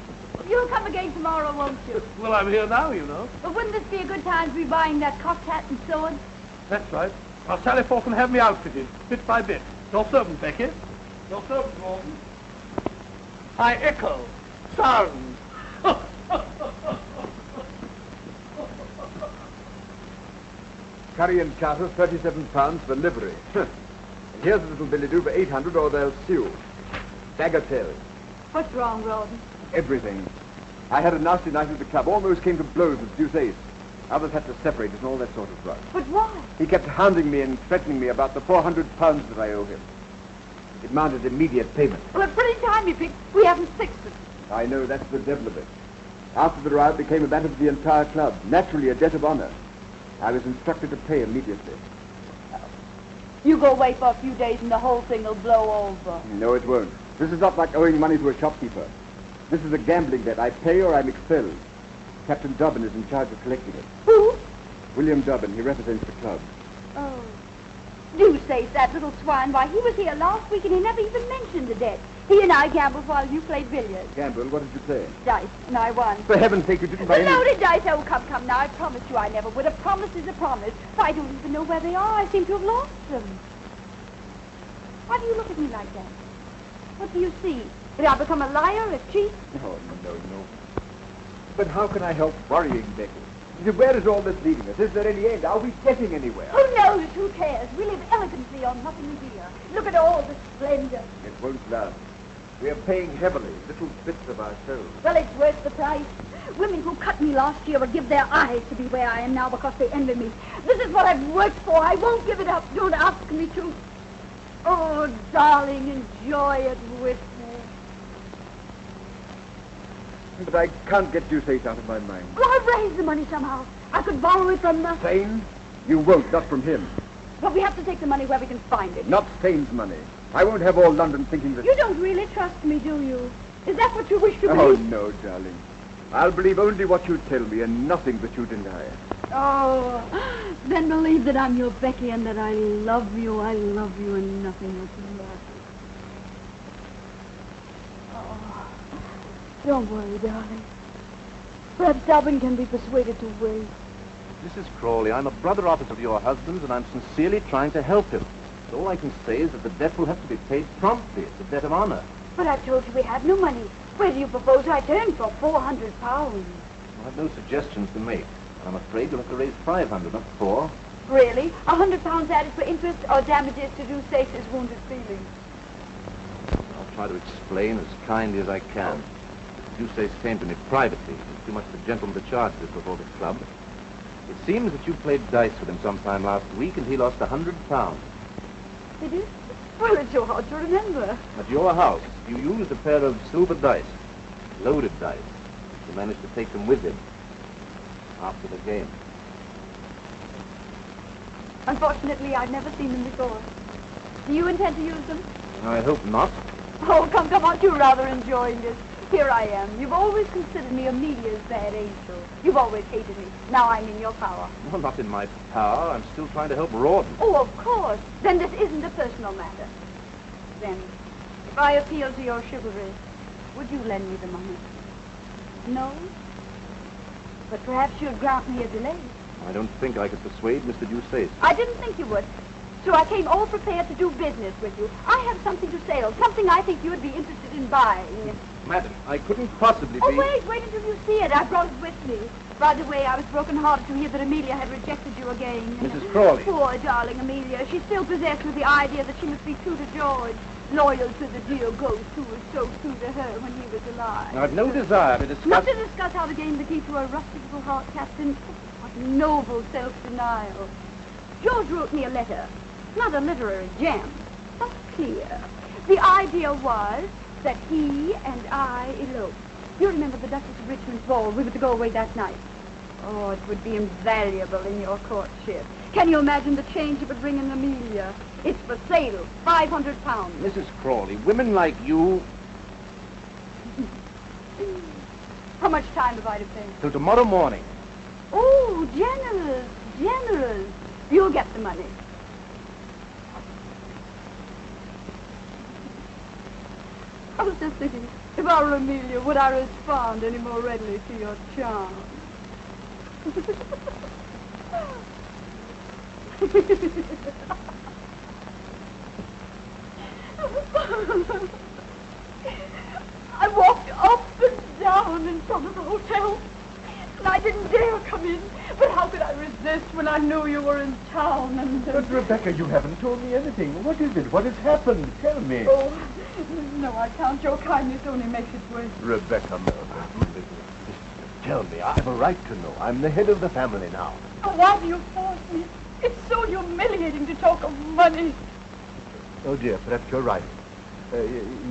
You'll come again tomorrow, won't you? Well, I'm here now, you know. But wouldn't this be a good time to be buying that cocked hat and sword? That's right. I'll sally forth and have me outfitted, bit by bit. Your servant, Becky. Your servant, Rawdon. I echo. Sirens. Curry and charter, £37 for livery. And here's a little billet-doux for 800 or they'll sue. Bagatelle. What's wrong, Rawdon? Everything. I had a nasty night at the club. Almost came to blows with Deuce Ace. Others had to separate us and all that sort of rot. But why? He kept hounding me and threatening me about the £400 that I owe him. It demanded immediate payment. Well, a pretty time you picked. We haven't fixed it. I know, that's the devil of it. After the riot became a matter for the entire club. Naturally, a debt of honor. I was instructed to pay immediately. You go away for a few days and the whole thing will blow over. No, it won't. This is not like owing money to a shopkeeper. This is a gambling debt. I pay or I'm expelled. Captain Dobbin is in charge of collecting it. Who? William Dobbin. He represents the club. Oh. Do say that little swine. Why, he was here last week and he never even mentioned the debt. He and I gambled while you played billiards. Gamble, what did you play? Dice, and I won. For heaven's sake, you didn't buy The any... loaded dice. Oh, come now. I promised you I never would. A promise is a promise. I don't even know where they are. I seem to have lost them. Why do you look at me like that? What do you see? Did I become a liar, a cheat? Oh, no. But how can I help worrying, Becky? Where is all this leading us? Is there any end? Are we getting anywhere? Who knows? Who cares? We live elegantly on nothing here. Look at all the splendor. It won't last. We are paying heavily, little bits of ourselves. Well, it's worth the price. Women who cut me last year will give their eyes to be where I am now because they envy me. This is what I've worked for. I won't give it up. Don't ask me to. Oh, darling, enjoy it with me. But I can't get Duce out of my mind. Well, I'll raise the money somehow. I could borrow it from the... Steyne? You won't, not from him. But we have to take the money where we can find it. Not Steyne's money. I won't have all London thinking that... You don't really trust me, do you? Is that what you wish to Oh, believe? no, darling. I'll believe only what you tell me and nothing that you deny. Oh, then believe that I'm your Becky and that I love you and nothing else matters. Oh, don't worry, darling. Perhaps Dobbin can be persuaded to wait. Mrs. Crawley, I'm a brother officer of your husband's, and I'm sincerely trying to help him. But all I can say is that the debt will have to be paid promptly. It's a debt of honor. But I've told you we have no money. Where do you propose I turn for £400? I have no suggestions to make. I'm afraid you'll have to raise 500, not 4. Really? £100 added for interest or damages to Duce's wounded feelings? I'll try to explain as kindly as I can. Duce came to me privately. He's too much of a gentleman to charge this before the club. It seems that you played dice with him sometime last week, and he lost £100. Did you? Well, it's so hard to remember. At your house, you used a pair of silver dice, loaded dice. You managed to take them with him after the game. Unfortunately, I've never seen them before. Do you intend to use them? I hope not. Oh, come, aren't you rather enjoying this? Here I am. You've always considered me Amelia's bad angel. You've always hated me. Now I'm in your power. Well, not in my power. I'm still trying to help Rawdon. Oh, of course. Then this isn't a personal matter. Then, if I appeal to your chivalry, would you lend me the money? No? But perhaps you'd grant me a delay. I don't think I could persuade Mr. Duce. I didn't think you would. So I came all prepared to do business with you. I have something to sell, something I think you would be interested in buying. Madam, I couldn't possibly be... Oh, wait until you see it. I brought it with me. By the way, I was broken-hearted to hear that Amelia had rejected you again. Mrs. Crawley. Poor darling Amelia. She's still possessed with the idea that she must be true to George, loyal to the dear ghost who was so true to her when he was alive. I've no desire to discuss... Not to discuss how to gain the key to her rustic little heart, Captain. What noble self-denial. George wrote me a letter. Not a literary gem, but clear. The idea was that he and I eloped. You remember the Duchess of Richmond's ball? We were to go away that night. Oh, it would be invaluable in your courtship. Can you imagine the change it would bring in Amelia? It's for sale, £500. Mrs. Crawley, women like you... How much time have I to pay? Till tomorrow morning. Oh, generous. You'll get the money. I was just thinking, if I were Amelia, would I respond any more readily to your charm? I walked up and down in front of the hotel, and I didn't dare come in. But how could I resist when I knew you were in town and... But, Rebecca, you haven't told me anything. What is it? What has happened? Tell me. Oh, no, I can't. Your kindness only makes it worse. Rebecca, tell me. I have a right to know. I'm the head of the family now. Oh, why do you force me? It's so humiliating to talk of money. Oh, dear, perhaps you're right.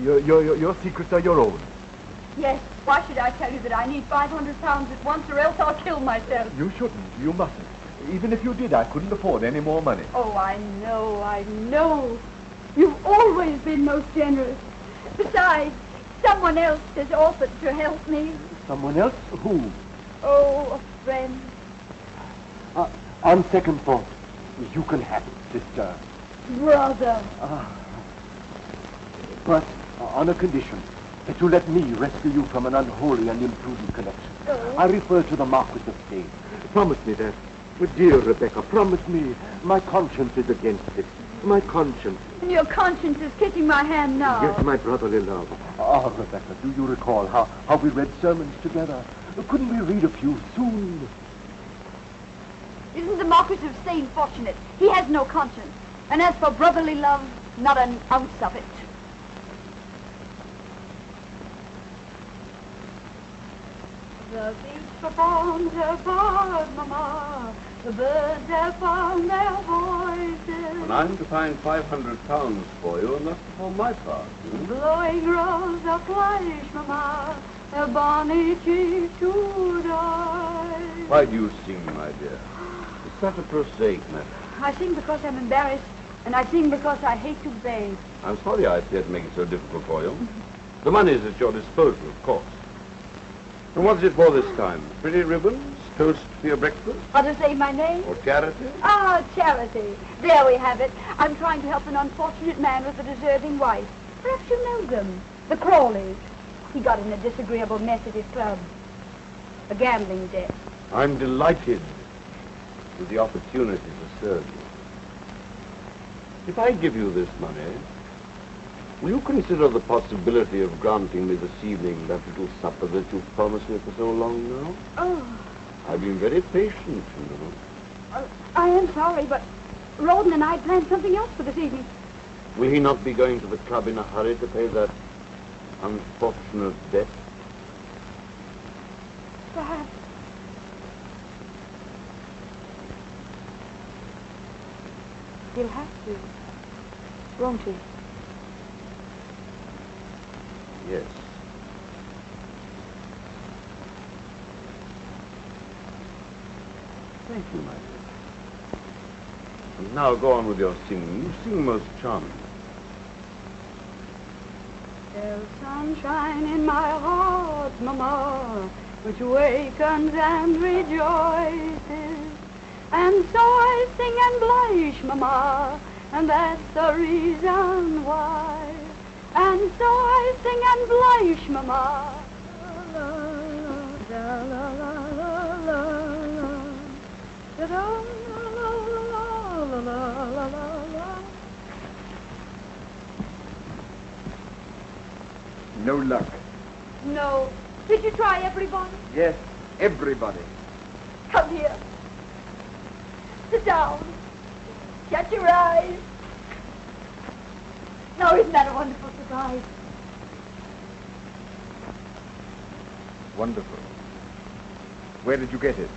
Your secrets are your own. Yes, why should I tell you that I need £500 at once or else I'll kill myself? You shouldn't. You mustn't. Even if you did, I couldn't afford any more money. Oh, I know. You've always been most generous. Besides, someone else has offered to help me. Someone else? Who? Oh, a friend. On second thought, you can have it, sister. Brother. But on a condition, that you let me rescue you from an unholy and imprudent connection. I refer to the Marquis of Steyne. Promise me that. Dear Rebecca, promise me. My conscience is against it. My conscience. And your conscience is kissing my hand now. Yes, my brotherly love. Oh, Rebecca, do you recall how we read sermons together? Couldn't we read a few soon? Isn't the Marquis of Steyne fortunate? He has no conscience. And as for brotherly love, not an ounce of it. The beasts performed their part, Mama. The birds have found their voices. And I'm to find £500 for you, and that's for my part. Blowing rolls of flesh, Mama. The bonny chief to die. Why do you sing, my dear? It's such a prosaic matter. I sing because I'm embarrassed, and I sing because I hate to beg. I'm sorry I appear to make it so difficult for you. The money is at your disposal, of course. And what's it for this time? Pretty ribbons? Toast for your breakfast? Or to say my name? Or charity? Ah, charity. There we have it. I'm trying to help an unfortunate man with a deserving wife. Perhaps you know them. The Crawleys. He got in a disagreeable mess at his club. A gambling debt. I'm delighted with the opportunity to serve you. If I give you this money, will you consider the possibility of granting me this evening that little supper that you've promised me for so long now? Oh. I've been very patient, you know. I am sorry, but Rawdon and I planned something else for this evening. Will he not be going to the club in a hurry to pay that unfortunate debt? Perhaps. He'll have to, won't he? Yes. Thank you, my dear. And now go on with your singing. You sing most charming. There's sunshine in my heart, Mama, which wakens and rejoices. And so I sing and blush, Mama, and that's the reason why. And so I sing and blush, Mama. La, la, la, la, la, la, la. Da, da, la, la, la, la, la, la. No luck. No. Did you try everybody? Yes, everybody. Come here. Sit down. Shut your eyes. Now, isn't that a wonderful surprise? Wonderful. Where did you get it?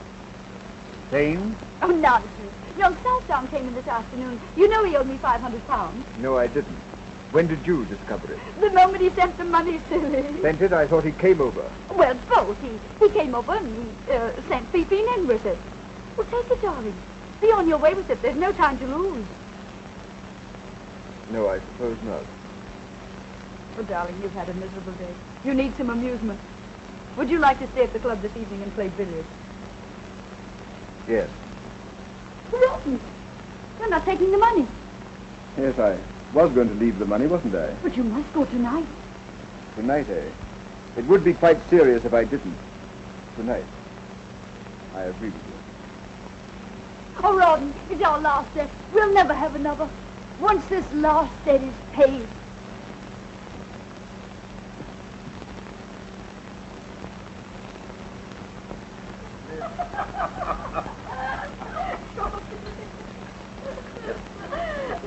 Steyne? Oh, nonsense. Young Southdown came in this afternoon. You know he owed me £500. No, I didn't. When did you discover it? The moment he sent the money, silly. Sent it? I thought he came over. Well, both. He came over and he sent Fifi in with it. Well, take it, darling. Be on your way with it. There's no time to lose. No, I suppose not. Oh, darling, you've had a miserable day. You need some amusement. Would you like to stay at the club this evening and play billiards? Yes. Rotten. You're not taking the money. Yes, I was going to leave the money, wasn't I? But you must go tonight. Tonight, eh? It would be quite serious if I didn't. Tonight. I agree with you. Oh, Rawdon, it's our last debt. We'll never have another. Once this last debt is paid.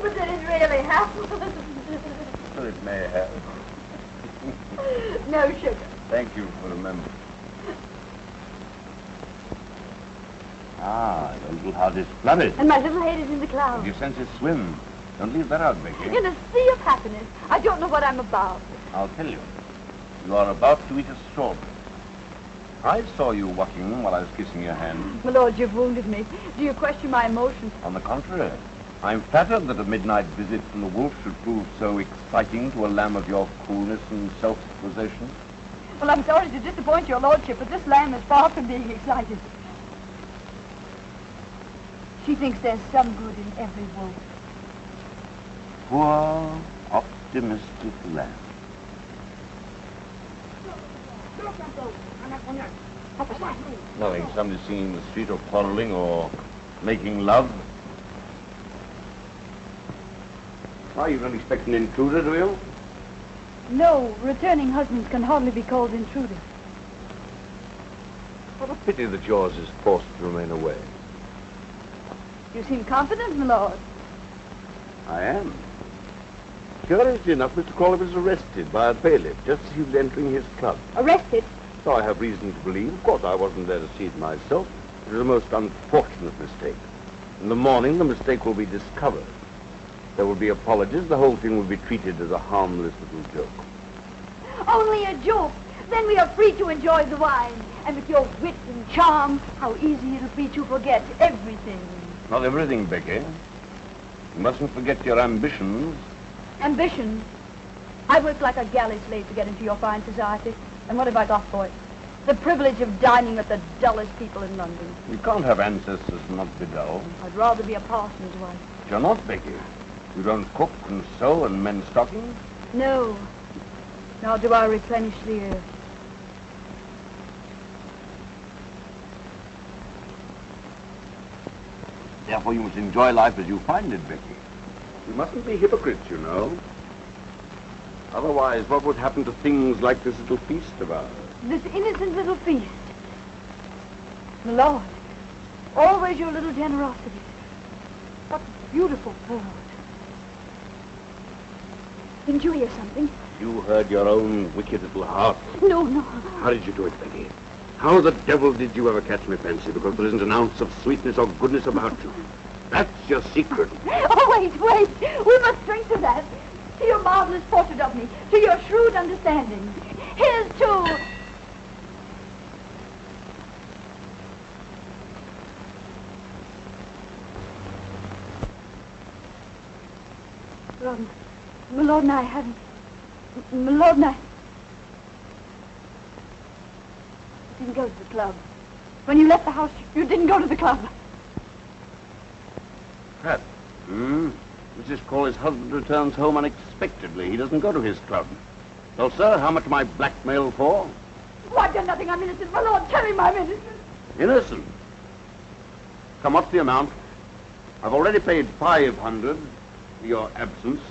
But did it really happen? Well, it may have. No sugar. Thank you for remembering. Ah, your little heart is flooded. And my little head is in the clouds. Your senses swim. Don't leave that out, Becky. In a sea of happiness. I don't know what I'm about. I'll tell you. You are about to eat a strawberry. I saw you walking while I was kissing your hand. My lord, you've wounded me. Do you question my emotions? On the contrary, I'm flattered that a midnight visit from the wolf should prove so exciting to a lamb of your coolness and self-possession. Well, I'm sorry to disappoint your lordship, but this lamb is far from being excited. She thinks there's some good in every wolf. poor, optimistic lad. Nothing. Somebody singing in the street or quarreling or making love. Why, you don't expect an intruder, do you? No, returning husbands can hardly be called intruders. What a pity that yours is forced to remain away. You seem confident, my lord. I am. Curiously enough, Mr. Crawley was arrested by a bailiff just as he was entering his club. Arrested? So I have reason to believe. Of course, I wasn't there to see it myself. It was a most unfortunate mistake. In the morning, the mistake will be discovered. There will be apologies. The whole thing will be treated as a harmless little joke. Only a joke. Then we are free to enjoy the wine. And with your wit and charm, how easy it'll be to forget everything. Not everything, Becky. You mustn't forget your ambitions. Ambition? I worked like a galley slave to get into your fine society. And what have I got for it? The privilege of dining with the dullest people in London. You can't have ancestors and not be dull. I'd rather be a parson's wife. But you're not, Becky. You don't cook and sew and mend stockings? No. Nor do I replenish the earth. Therefore, you must enjoy life as you find it, Becky. You mustn't be hypocrites, you know. Otherwise, what would happen to things like this little feast of ours? This innocent little feast. My lord, always your little generosity. What beautiful bird. Didn't you hear something? You heard your own wicked little heart. No, no. How did you do it, Becky? How the devil did you ever catch my fancy? Because there isn't an ounce of sweetness or goodness about you. That's your secret. Oh, wait. We must drink to that. To your marvelous portrait of me. To your shrewd understanding. Here's to... My lord and I haven't... My lord and I... didn't go to the club. When you left the house, you didn't go to the club. Pat. Mrs. Crawley's husband returns home unexpectedly. He doesn't go to his club. So, sir, how much am I blackmailed for? Oh, I've done nothing. I'm innocent. My lord, tell him I'm innocent. Innocent? Come, what's the amount? I've already paid 500 for your absence.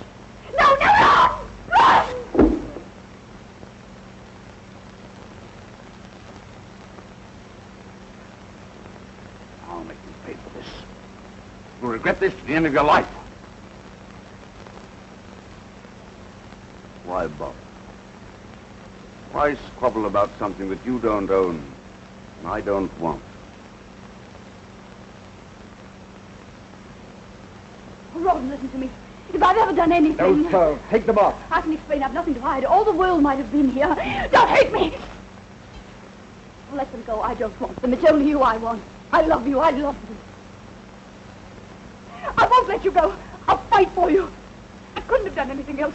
No! Run! I'll make you pay for this. You'll regret this to the end of your life. Why bother? Why squabble about something that you don't own and I don't want? Rawdon, listen to me. If I've ever done anything... No, sir. Take them off. I can explain. I've nothing to hide. All the world might have been here. Don't hate me! Let them go. I don't want them. It's only you I want. I love you. I love you. I won't let you go. I'll fight for you. I couldn't have done anything else.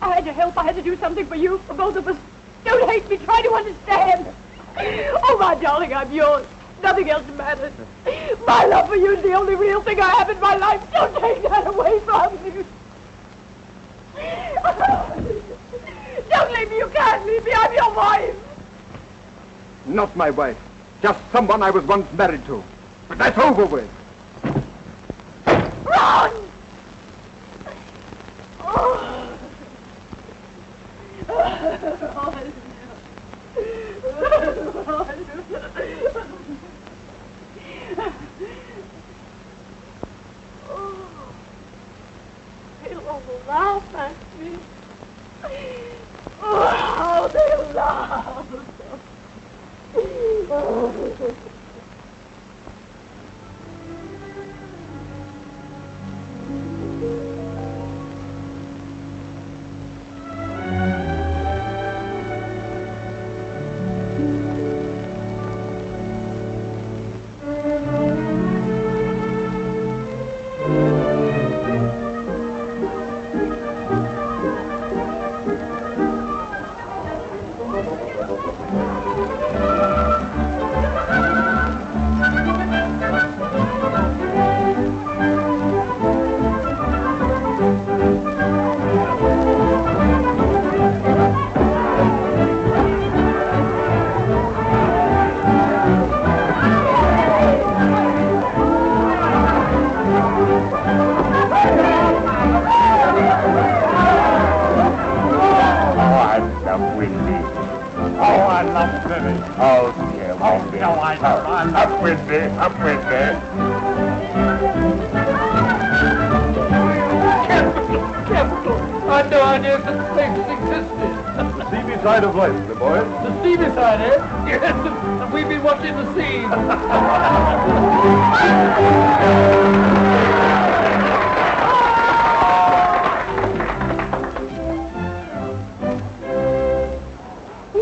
I had to help. I had to do something for you, for both of us. Don't hate me. Try to understand. Oh, my darling, I'm yours. Nothing else matters. My love for you is the only real thing I have in my life. Don't take that away from me. Don't leave me. You can't leave me. I'm your wife. Not my wife. Just someone I was once married to. But that's over with. Run! Oh. They'll all laugh at me. Oh, how they'll laugh. Oh. Up, Windy. Oh, I love swimming. Oh, dear, Windy. no, I don't. I love Up, Windy. Up, Windy. Capital! I had no idea such places existed. The seamy side of life, the boy. The steamy side, eh? Yes, and we've been watching the scene.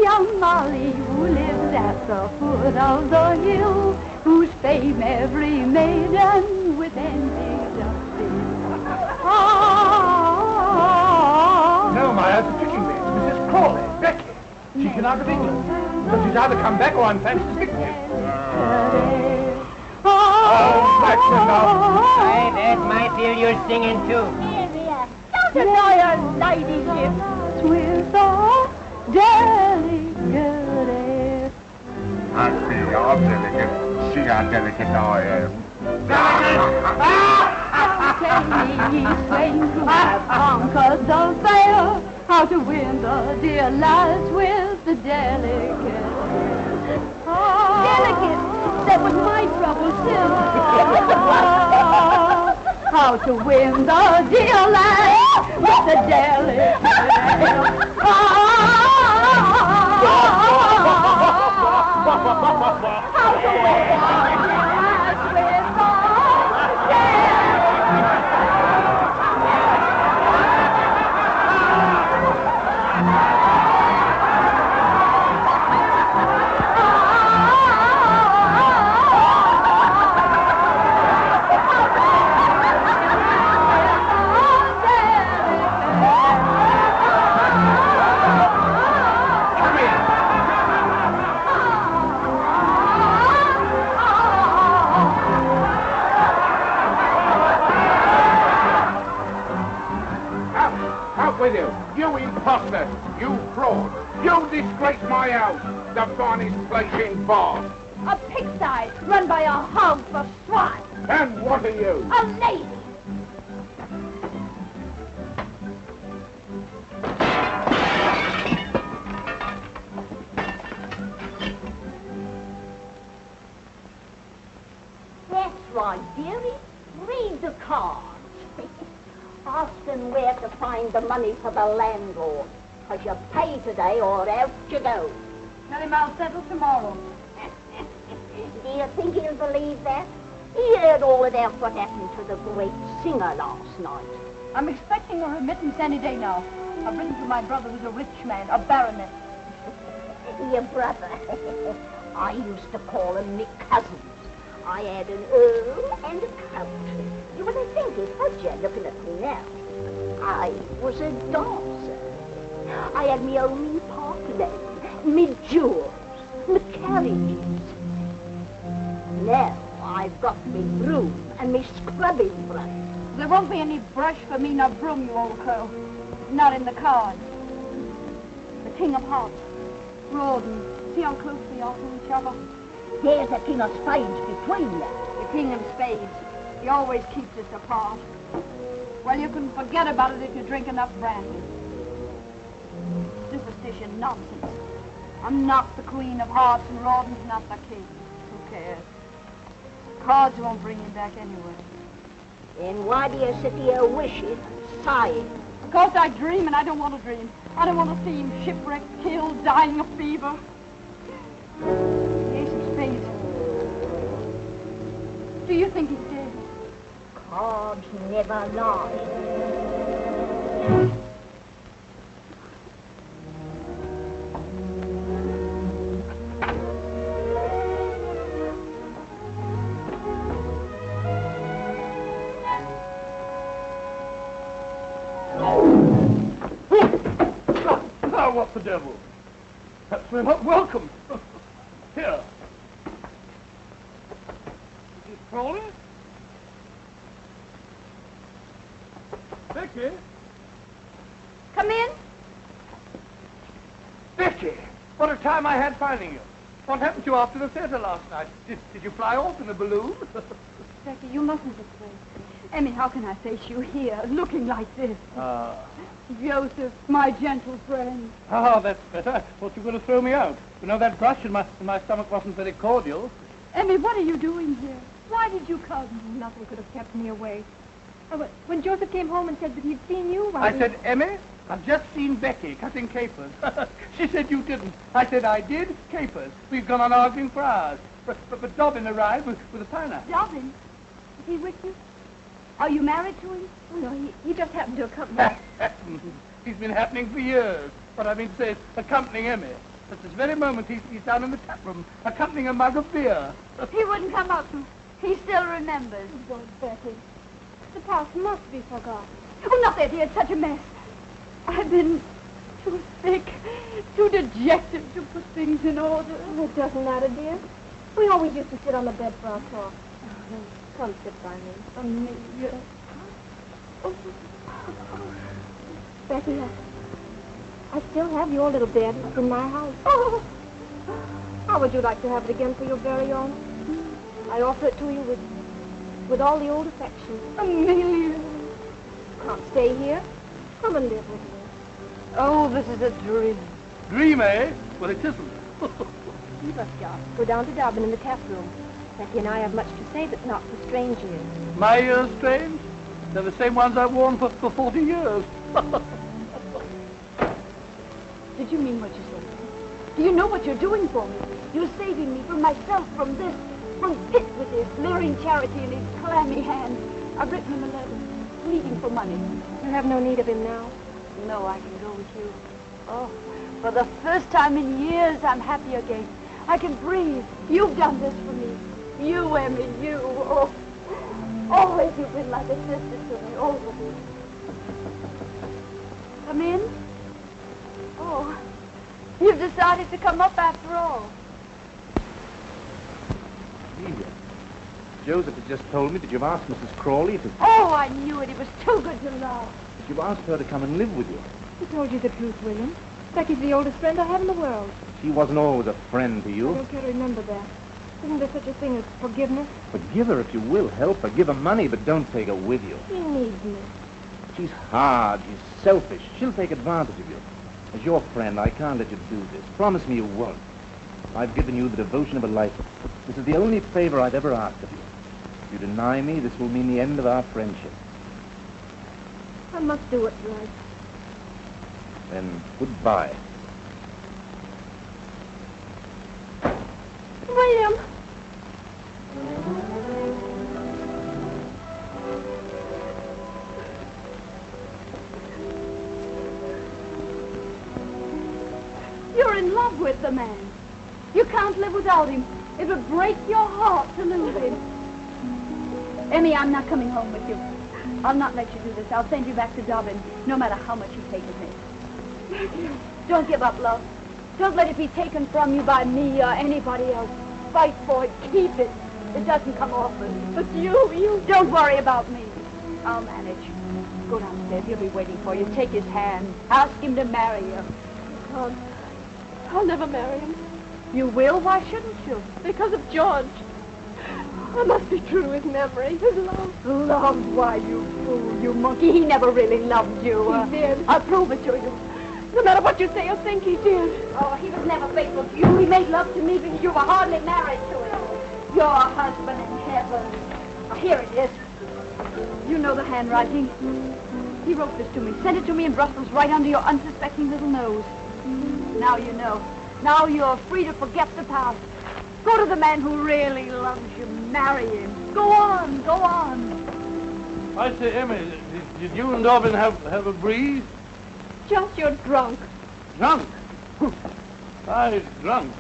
Young Molly, who lives at the foot of the hill, whose fame every maiden with envy doth fill. No, my the tricking me. It's Mrs. Crawley, Becky. She's been out of England. But she's either come back or I'm fancy sick. Oh, that's enough. I bet my feel you're singing too. Don't annoy her ladyship with the delicate. I see you're delicate. See how delicate I am. Tell me, swain who have conquered the fair, how to win the dear lads with the delicate. Delicate? That was my trouble, too. How to win the dear lads with the delicate. How to win the lads with the delicate. With you. You imposter. You fraud. You disgrace my house. The finest place in Bath. A pigsty run by a hog for swine. And what are you? A lady. That's right, dearie. Read the cards. Ask them where to find the money for the landlord. Because you pay today or out you go. Tell him I'll settle tomorrow. Do you think he'll believe that? He heard all about what happened to the great singer last night. I'm expecting a remittance any day now. I've written to my brother who's a rich man, a baronet. Your brother. I used to call him my cousins. I had an earl and a count. You wouldn't think it, would you, looking at me now? I was a dancer. I had me own park land, me jewels, me carriages. Now I've got me broom and me scrubbing brush. There won't be any brush for me nor broom, you old crow. Not in the cards. The King of Hearts, Rawdon. See how close we are to each other? There's a King of Spades between them. The King of Spades. He always keeps us apart. Well, you can forget about it if you drink enough brandy. Superstition nonsense. I'm not the Queen of Hearts and Rawdon's not the King. Who cares? Cards won't bring him back anyway. Then why do you sit here wishing, sighing? Because I dream and I don't want to dream. I don't want to see him shipwrecked, killed, dying of fever. Ace of Spades. Do you think he's dead? Cards never lie. Now, what the devil? Perhaps we're not welcome. Here. Mrs. Crawley? Becky? Come in. Becky! What a time I had finding you. What happened to you after the theater last night? Did you fly off in a balloon? Becky, you mustn't this way. Emmy, how can I face you here, looking like this? Joseph, my gentle friend. Oh, that's better. Thought you were going to throw me out. You know, that brush in my stomach wasn't very cordial. Emmy, what are you doing here? Why did you come? Nothing could have kept me away. When Joseph came home and said that he'd seen you, I said, Emmy, I've just seen Becky cutting capers. She said you didn't. I said I did. Capers. We've gone on arguing for hours. But Dobbin arrived with a pineapple. Dobbin? Is he with you? Are you married to him? Oh, no, he just happened to accompany me. He's been happening for years. What I mean to say is accompanying Emmy. At this very moment, he's down in the tap room, accompanying a mug of beer. He wouldn't come up. He still remembers. Oh, Betty. The past must be forgotten. Oh, not that, dear. It's such a mess. I've been too sick, too dejected to put things in order. Oh, it doesn't matter, dear. We always used to sit on the bed for our talk. Come sit by me. Amelia. Oh. Becky, I still have your little bed. It's in my house. Oh. How would you like to have it again for your very own? I offer it to you with all the old affection. Amelia. Can't stay here. Come and live with me. Oh, this is a dream. Dream, eh? Well, it isn't. You must go down to Dobbin in the tap room. Becky and I have much to say, but not for strange ears. My ears strange? They're the same ones I've worn for 40 years. Did you mean what you said? Do you know what you're doing for me? You're saving me from myself, from this, from Pitt with his leering charity in his clammy hand. I've written him a letter, pleading for money. You have no need of him now. No, I can go with you. Oh, for the first time in years, I'm happy again. I can breathe. You've done this for me. You, Emmy, you. Oh, always you've been like a sister to me, always. Come in? Oh, you've decided to come up after all. Amelia, Joseph has just told me that you've asked Mrs. Crawley to... Oh, I knew it. It was too good to love. that you've asked her to come and live with you. He told you the truth, William. Becky's the oldest friend I have in the world. She wasn't always a friend to I you. don't care to remember that. Isn't there such a thing as forgiveness? Forgive her if you will. Help her. Give her money, but don't take her with you. She needs me. She's hard. She's selfish. She'll take advantage of you. As your friend, I can't let you do this. Promise me you won't. I've given you the devotion of a life. This is the only favor I've ever asked of you. If you deny me, this will mean the end of our friendship. I must do it right. Then goodbye. William! You're in love with the man. You can't live without him. It would break your heart to lose him. Emmy, I'm not coming home with you. I'll not let you do this. I'll send you back to Dobbin, no matter how much you take of me. Don't give up, love. Don't let it be taken from you by me or anybody else. Fight for it. Keep it. It doesn't come often. But you don't worry about me. I'll manage. Go downstairs. He'll be waiting for you. Take his hand. Ask him to marry you. God, I'll never marry him. You will? Why shouldn't you? Because of George. I must be true to his memory, his love. Love? Why, you fool, you monkey. He never really loved you. He did. I'll prove it to you. No matter what you say or think, he did. Oh, he was never faithful to you. He made love to me because you were hardly married to him. Your husband in heaven. Oh, here it is. You know the handwriting. He wrote this to me, sent it to me in Brussels right under your unsuspecting little nose. Now you know. Now you're free to forget the past. Go to the man who really loves you. Marry him. Go on, go on. I say, Emmy, did you and Dobbin have a breeze? Just you're drunk. Drunk? I drunk.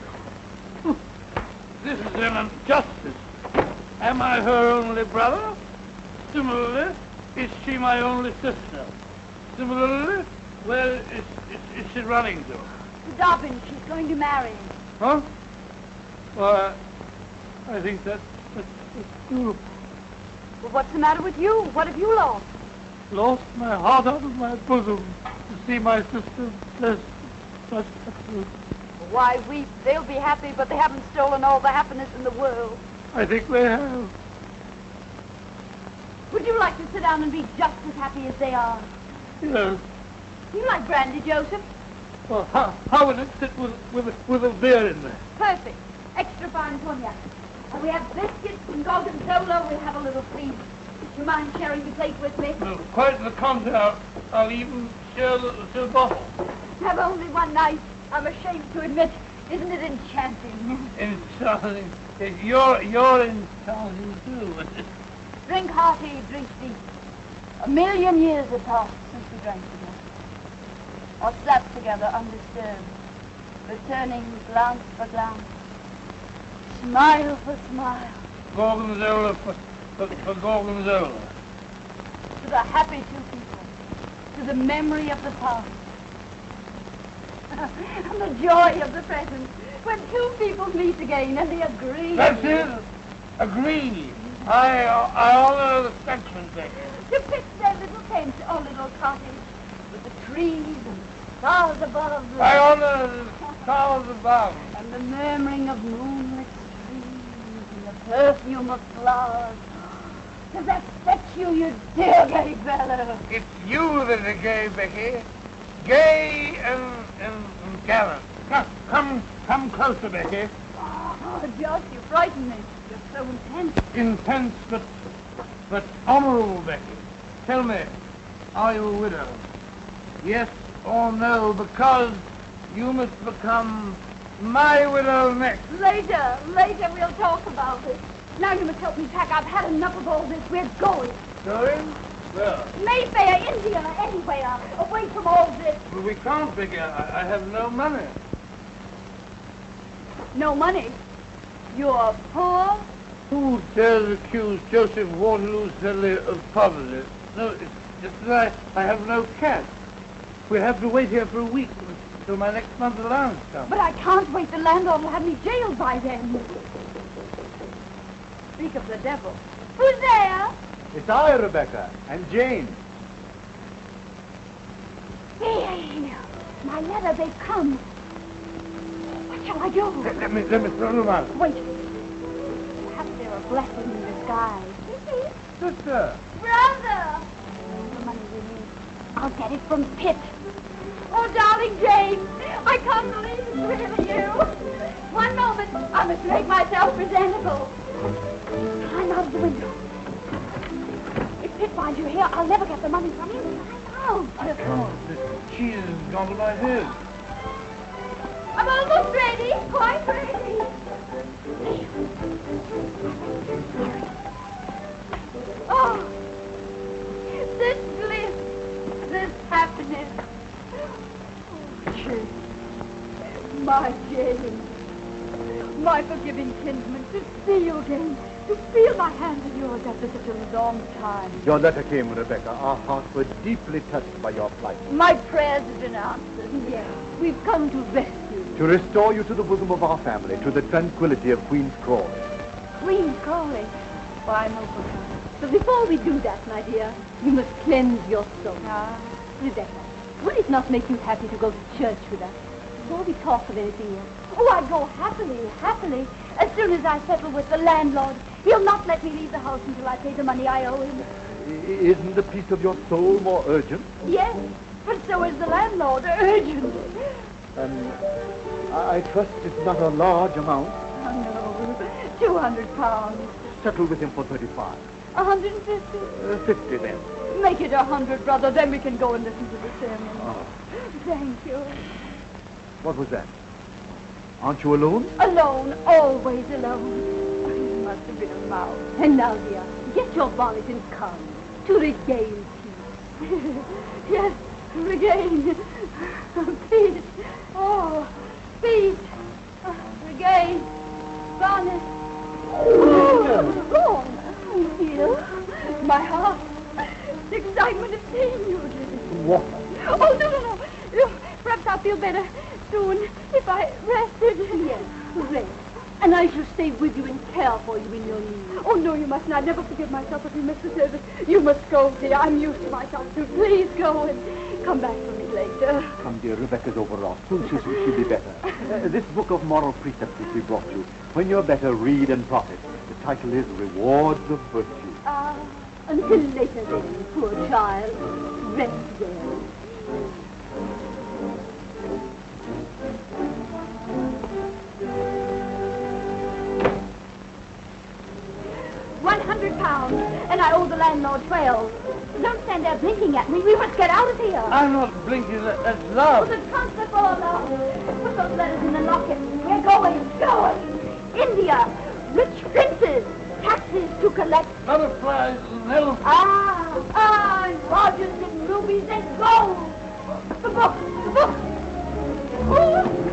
This is an injustice. Am I her only brother? Similarly, is she my only sister? Similarly, where is she running to? To Dobbin, she's going to marry him. Huh? Well, I think that's beautiful. Well, what's the matter with you? What have you lost? Lost my heart out of my bosom to see my sister blessed with such happiness. Why weep? They'll be happy, but they haven't stolen all the happiness in the world. I think they have. Would you like to sit down and be just as happy as they are? Yes. You like brandy, Joseph? Well, how would it sit with a beer in there? Perfect. Extra fine cognac. And we have biscuits and gorgonzola. We'll have a little feast. Do you mind sharing your plate with me? No, quite the contrary. I'll even share the bottle. Have only one night. I'm ashamed to admit. Isn't it enchanting? Enchanting. You're enchanting too. Drink hearty, drink deep. 1,000,000 years have passed since we drank together. Or slept together undisturbed, returning glance for glance, smile for smile. Gorgonzola for gorgonzola. To the happy two people, to the memory of the past, and the joy of the present, when two people meet again and they agree. That's it. Agree. I honor the Frenchman, Becky. To pitch their little tent or little cottage with the trees and stars above. I honor the stars above. And the murmuring of moonlit streams and the perfume of flowers. Does that fetch you, you dear gay fellow? It's you that are gay, Becky. Gay and gallant. Come closer, Becky. Oh, Josh, you frighten me. You're so intense. Intense, but honorable, Becky. Tell me, are you a widow? Yes or no, because you must become my widow next. Later we'll talk about it. Now you must help me pack. I've had enough of all this. We're going. Going? Where? Mayfair, India, anywhere. Away from all this. Well, we can't, Becky. I have no money. No money? You're poor? Who dares accuse Joseph Waterloo Sedley of poverty? No, it's just that I have no cash. We have to wait here for a week until my next month's allowance comes. But I can't wait. The landlord will have me jailed by then. Speak of the devil. Who's there? It's I, Rebecca, and Jane. Hey, my letter, they've come. What shall I do? Let me throw them out. Wait. Perhaps they're a blessing in disguise. Sister. Brother! The money we need. I'll get it from Pitt. Oh, darling Jane, I can't believe it's really you. One moment, I must make myself presentable. Climb out of the window. If Pitt finds you here, I'll never get the money from him. Climb out. I can't. The cheese has gone to my head. I'm almost ready, quite ready. Oh, this bliss, this happiness. Oh, Jane, my Jane, my forgiving kinsman, to see you again, to feel my hand in yours after such a long time. Your letter came, Rebecca. Our hearts were deeply touched by your plight. My prayers have been answered. Yes, we've come to rescue you. To restore you to the bosom of our family, to the tranquility of Queen's Crawley. Queen's Crawley? Why, no, Papa. But before we do that, my dear, you must cleanse your soul. Ah, Rebecca, would it not make you happy to go to church with us? Before we talk of anything else. Oh, I'd go happily. As soon as I settle with the landlord, he'll not let me leave the house until I pay the money I owe him. Isn't the peace of your soul more urgent? Yes, but so is the landlord. Urgent. I trust it's not a large amount. Oh, no. £200. Settle with him for 35. 150? 50 then. Make it 100, brother. Then we can go and listen to the sermon. Oh. Thank you. What was that? Aren't you alone? Alone, always alone. It must have been a mouse. And now, dear, get your bonnet and come to regain peace. Yes, regain peace. Oh, peace. Regain bonnet. Oh, dear, my heart. The excitement of seeing you. What? Oh, no. Perhaps I'll feel better soon if I rested. Yes, rest. And I shall stay with you and care for you in your need. Oh, no, you mustn't. I'd never forgive myself if you missed the service. You must go, dear. I'm used to myself, too. Please go and come back for me later. Come, dear, Rebecca's overwrought. Soon she'll be better. This book of moral precepts which we brought you, when you're better, read and profit. The title is Rewards of Virtue. Until later then, poor child. Rest well. And I owe the landlord 12. Don't stand there blinking at me. We must get out of here. I'm not blinking. That's love. The constable, love. Put those letters in the locket. We're going. India. Rich princes. Taxes to collect. Butterflies and elephants. And Rogers and rubies and gold. The book. Oh.